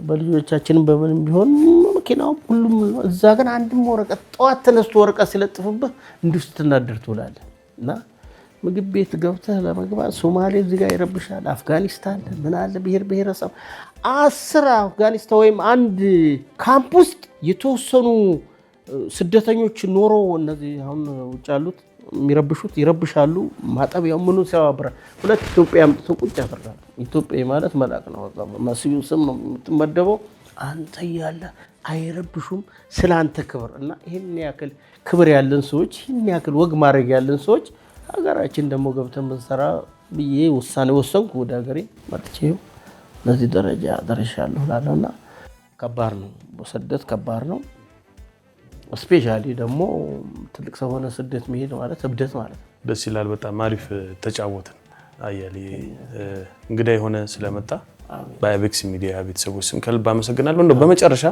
B: በልጆቻችንም በምንም ቢሆን መኪናው ሁሉም እዛ ግን አንድም ወረቀት ጠዋት ተነስቶ ወረቀት ሲለጥፉብህ እንዲሁ ስትናደር ትውላለህ። እና ምግብ ቤት ገብተህ ለመግባት ሶማሌ እዚህ ጋር ይረብሻል፣ አፍጋኒስታን ምን አለ ብሔር ብሔረሰብ 10 አፍጋኒስታን ወይም አንድ ካምፕ ውስጥ የተወሰኑ ስደተኞች ኖሮ እነዚህ አሁን ውጭ ያሉት የሚረብሹት ይረብሻሉ። ማጠቢያው ምኑ ሲያባብራል። ሁለት ኢትዮጵያ አምጥቶ ቁጭ ያፈራል። ኢትዮጵያ ማለት መልአክ ነው። መስዩ ስም ነው የምትመደበው። አንተ ያለ አይረብሹም ስላንተ ክብር እና ይሄን ያክል ክብር ያለን ሰዎች ይሄን ያክል ወግ ማድረግ ያለን ሰዎች ሀገራችን ደግሞ ገብተን ብንሰራ ብዬ ውሳኔ ወሰንኩ። ወደ ሀገሬ መጥቼው ለዚህ ደረጃ ደርሻለሁ እላለሁና ከባድ ነው። ስደት ከባድ ነው። ስፔሻሊ ደግሞ ትልቅ ሰው ሆነ ስደት መሄድ ማለት እብደት ማለት ነው።
A: ደስ ይላል። በጣም አሪፍ ተጫወትን። አያሌ እንግዳ የሆነ ስለመጣ በአይቤክስ ሚዲያ ቤተሰቦች ስም ከልብ አመሰግናለሁ። እንደው በመጨረሻ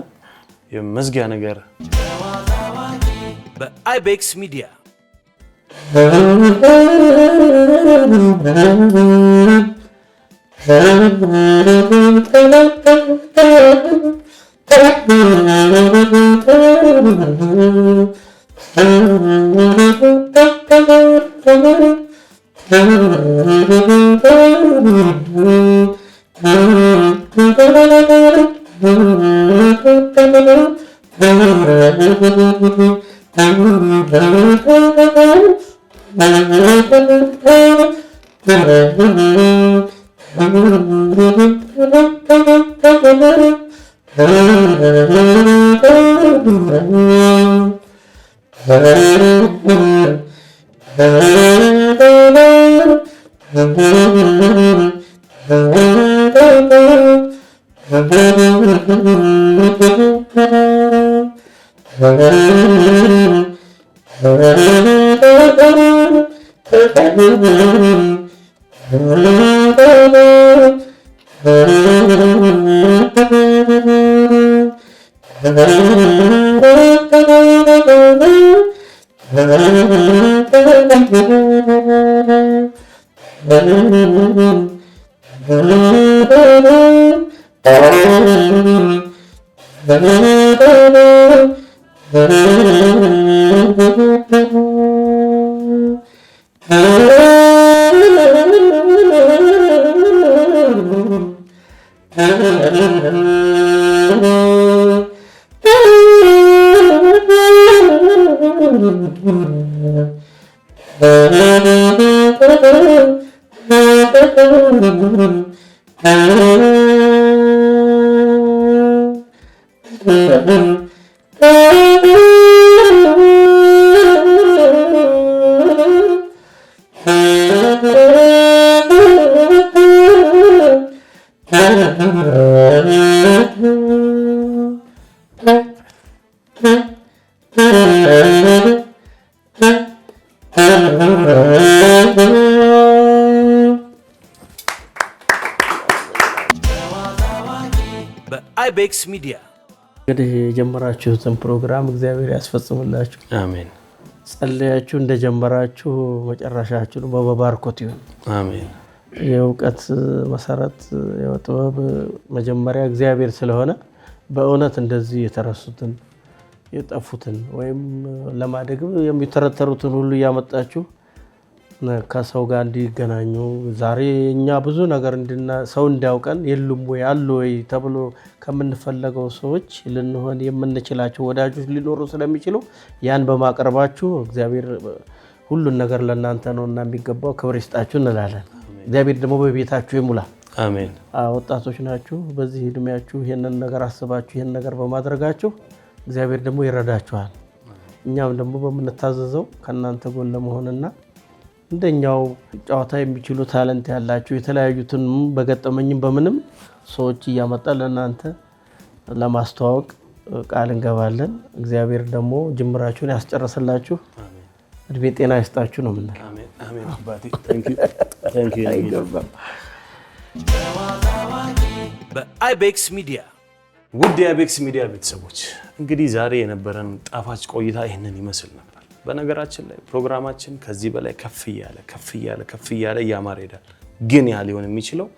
A: የመዝጊያ ነገር
C: በአይቤክስ ሚዲያ በአይቤክስ ሚዲያ
B: እንግዲህ የጀመራችሁትን ፕሮግራም እግዚአብሔር ያስፈጽምላችሁ።
A: አሜን።
B: ጸልያችሁ እንደጀመራችሁ መጨረሻችሁ በባርኮት ይሁን።
A: አሜን።
B: የእውቀት መሰረት የጥበብ መጀመሪያ እግዚአብሔር ስለሆነ በእውነት እንደዚህ የተረሱትን የጠፉትን ወይም ለማደግ የሚተረተሩትን ሁሉ እያመጣችሁ ከሰው ጋር እንዲገናኙ ዛሬ እኛ ብዙ ነገር ሰው እንዲያውቀን የሉም ወይ አሉ ወይ ተብሎ ከምንፈለገው ሰዎች ልንሆን የምንችላቸው ወዳጆች ሊኖሩ ስለሚችሉ ያን በማቅረባችሁ እግዚአብሔር ሁሉን ነገር ለእናንተ ነውና የሚገባው ክብር ይስጣችሁ እንላለን። እግዚአብሔር ደግሞ በቤታችሁ ይሙላ።
A: አሜን።
B: ወጣቶች ናችሁ። በዚህ እድሜያችሁ ይሄንን ነገር አስባችሁ ይሄን ነገር በማድረጋችሁ እግዚአብሔር ደግሞ ይረዳችኋል። እኛም ደግሞ በመታዘዘው ከናንተ ጎን ለመሆንና እንደኛው ጨዋታ የሚችሉ ታለንት ያላችሁ የተለያዩትን በገጠመኝም በምንም ሰዎች እያመጣ ለናንተ ለማስተዋወቅ ቃል እንገባለን። እግዚአብሔር ደግሞ ጅምራችሁን ያስጨርሰላችሁ። እድሜ ጤና ይስጣችሁ ነው ምንል።
A: አሜን አሜን። አባቴ ታንክ ዩ።
C: በአይቤክስ ሚዲያ
A: ውድ የአይቤክስ ሚዲያ ቤተሰቦች እንግዲህ ዛሬ የነበረን ጣፋጭ ቆይታ ይህንን ይመስል ነበር። በነገራችን ላይ ፕሮግራማችን ከዚህ በላይ ከፍ እያለ እያማረ ይሄዳል። ግን ያ ሊሆን የሚችለው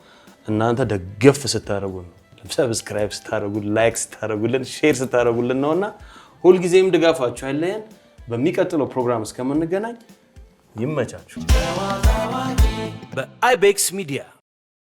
A: እናንተ ደገፍ ስታደርጉ ነው። ሰብስክራይብ ስታደርጉልን፣ ላይክ ስታደርጉልን፣ ሼር ስታደርጉልን ነውና ሁልጊዜም ድጋፋችሁ አይለየን። በሚቀጥለው ፕሮግራም እስከምንገናኝ ይመቻችሁ።
C: በአይቤክስ ሚዲያ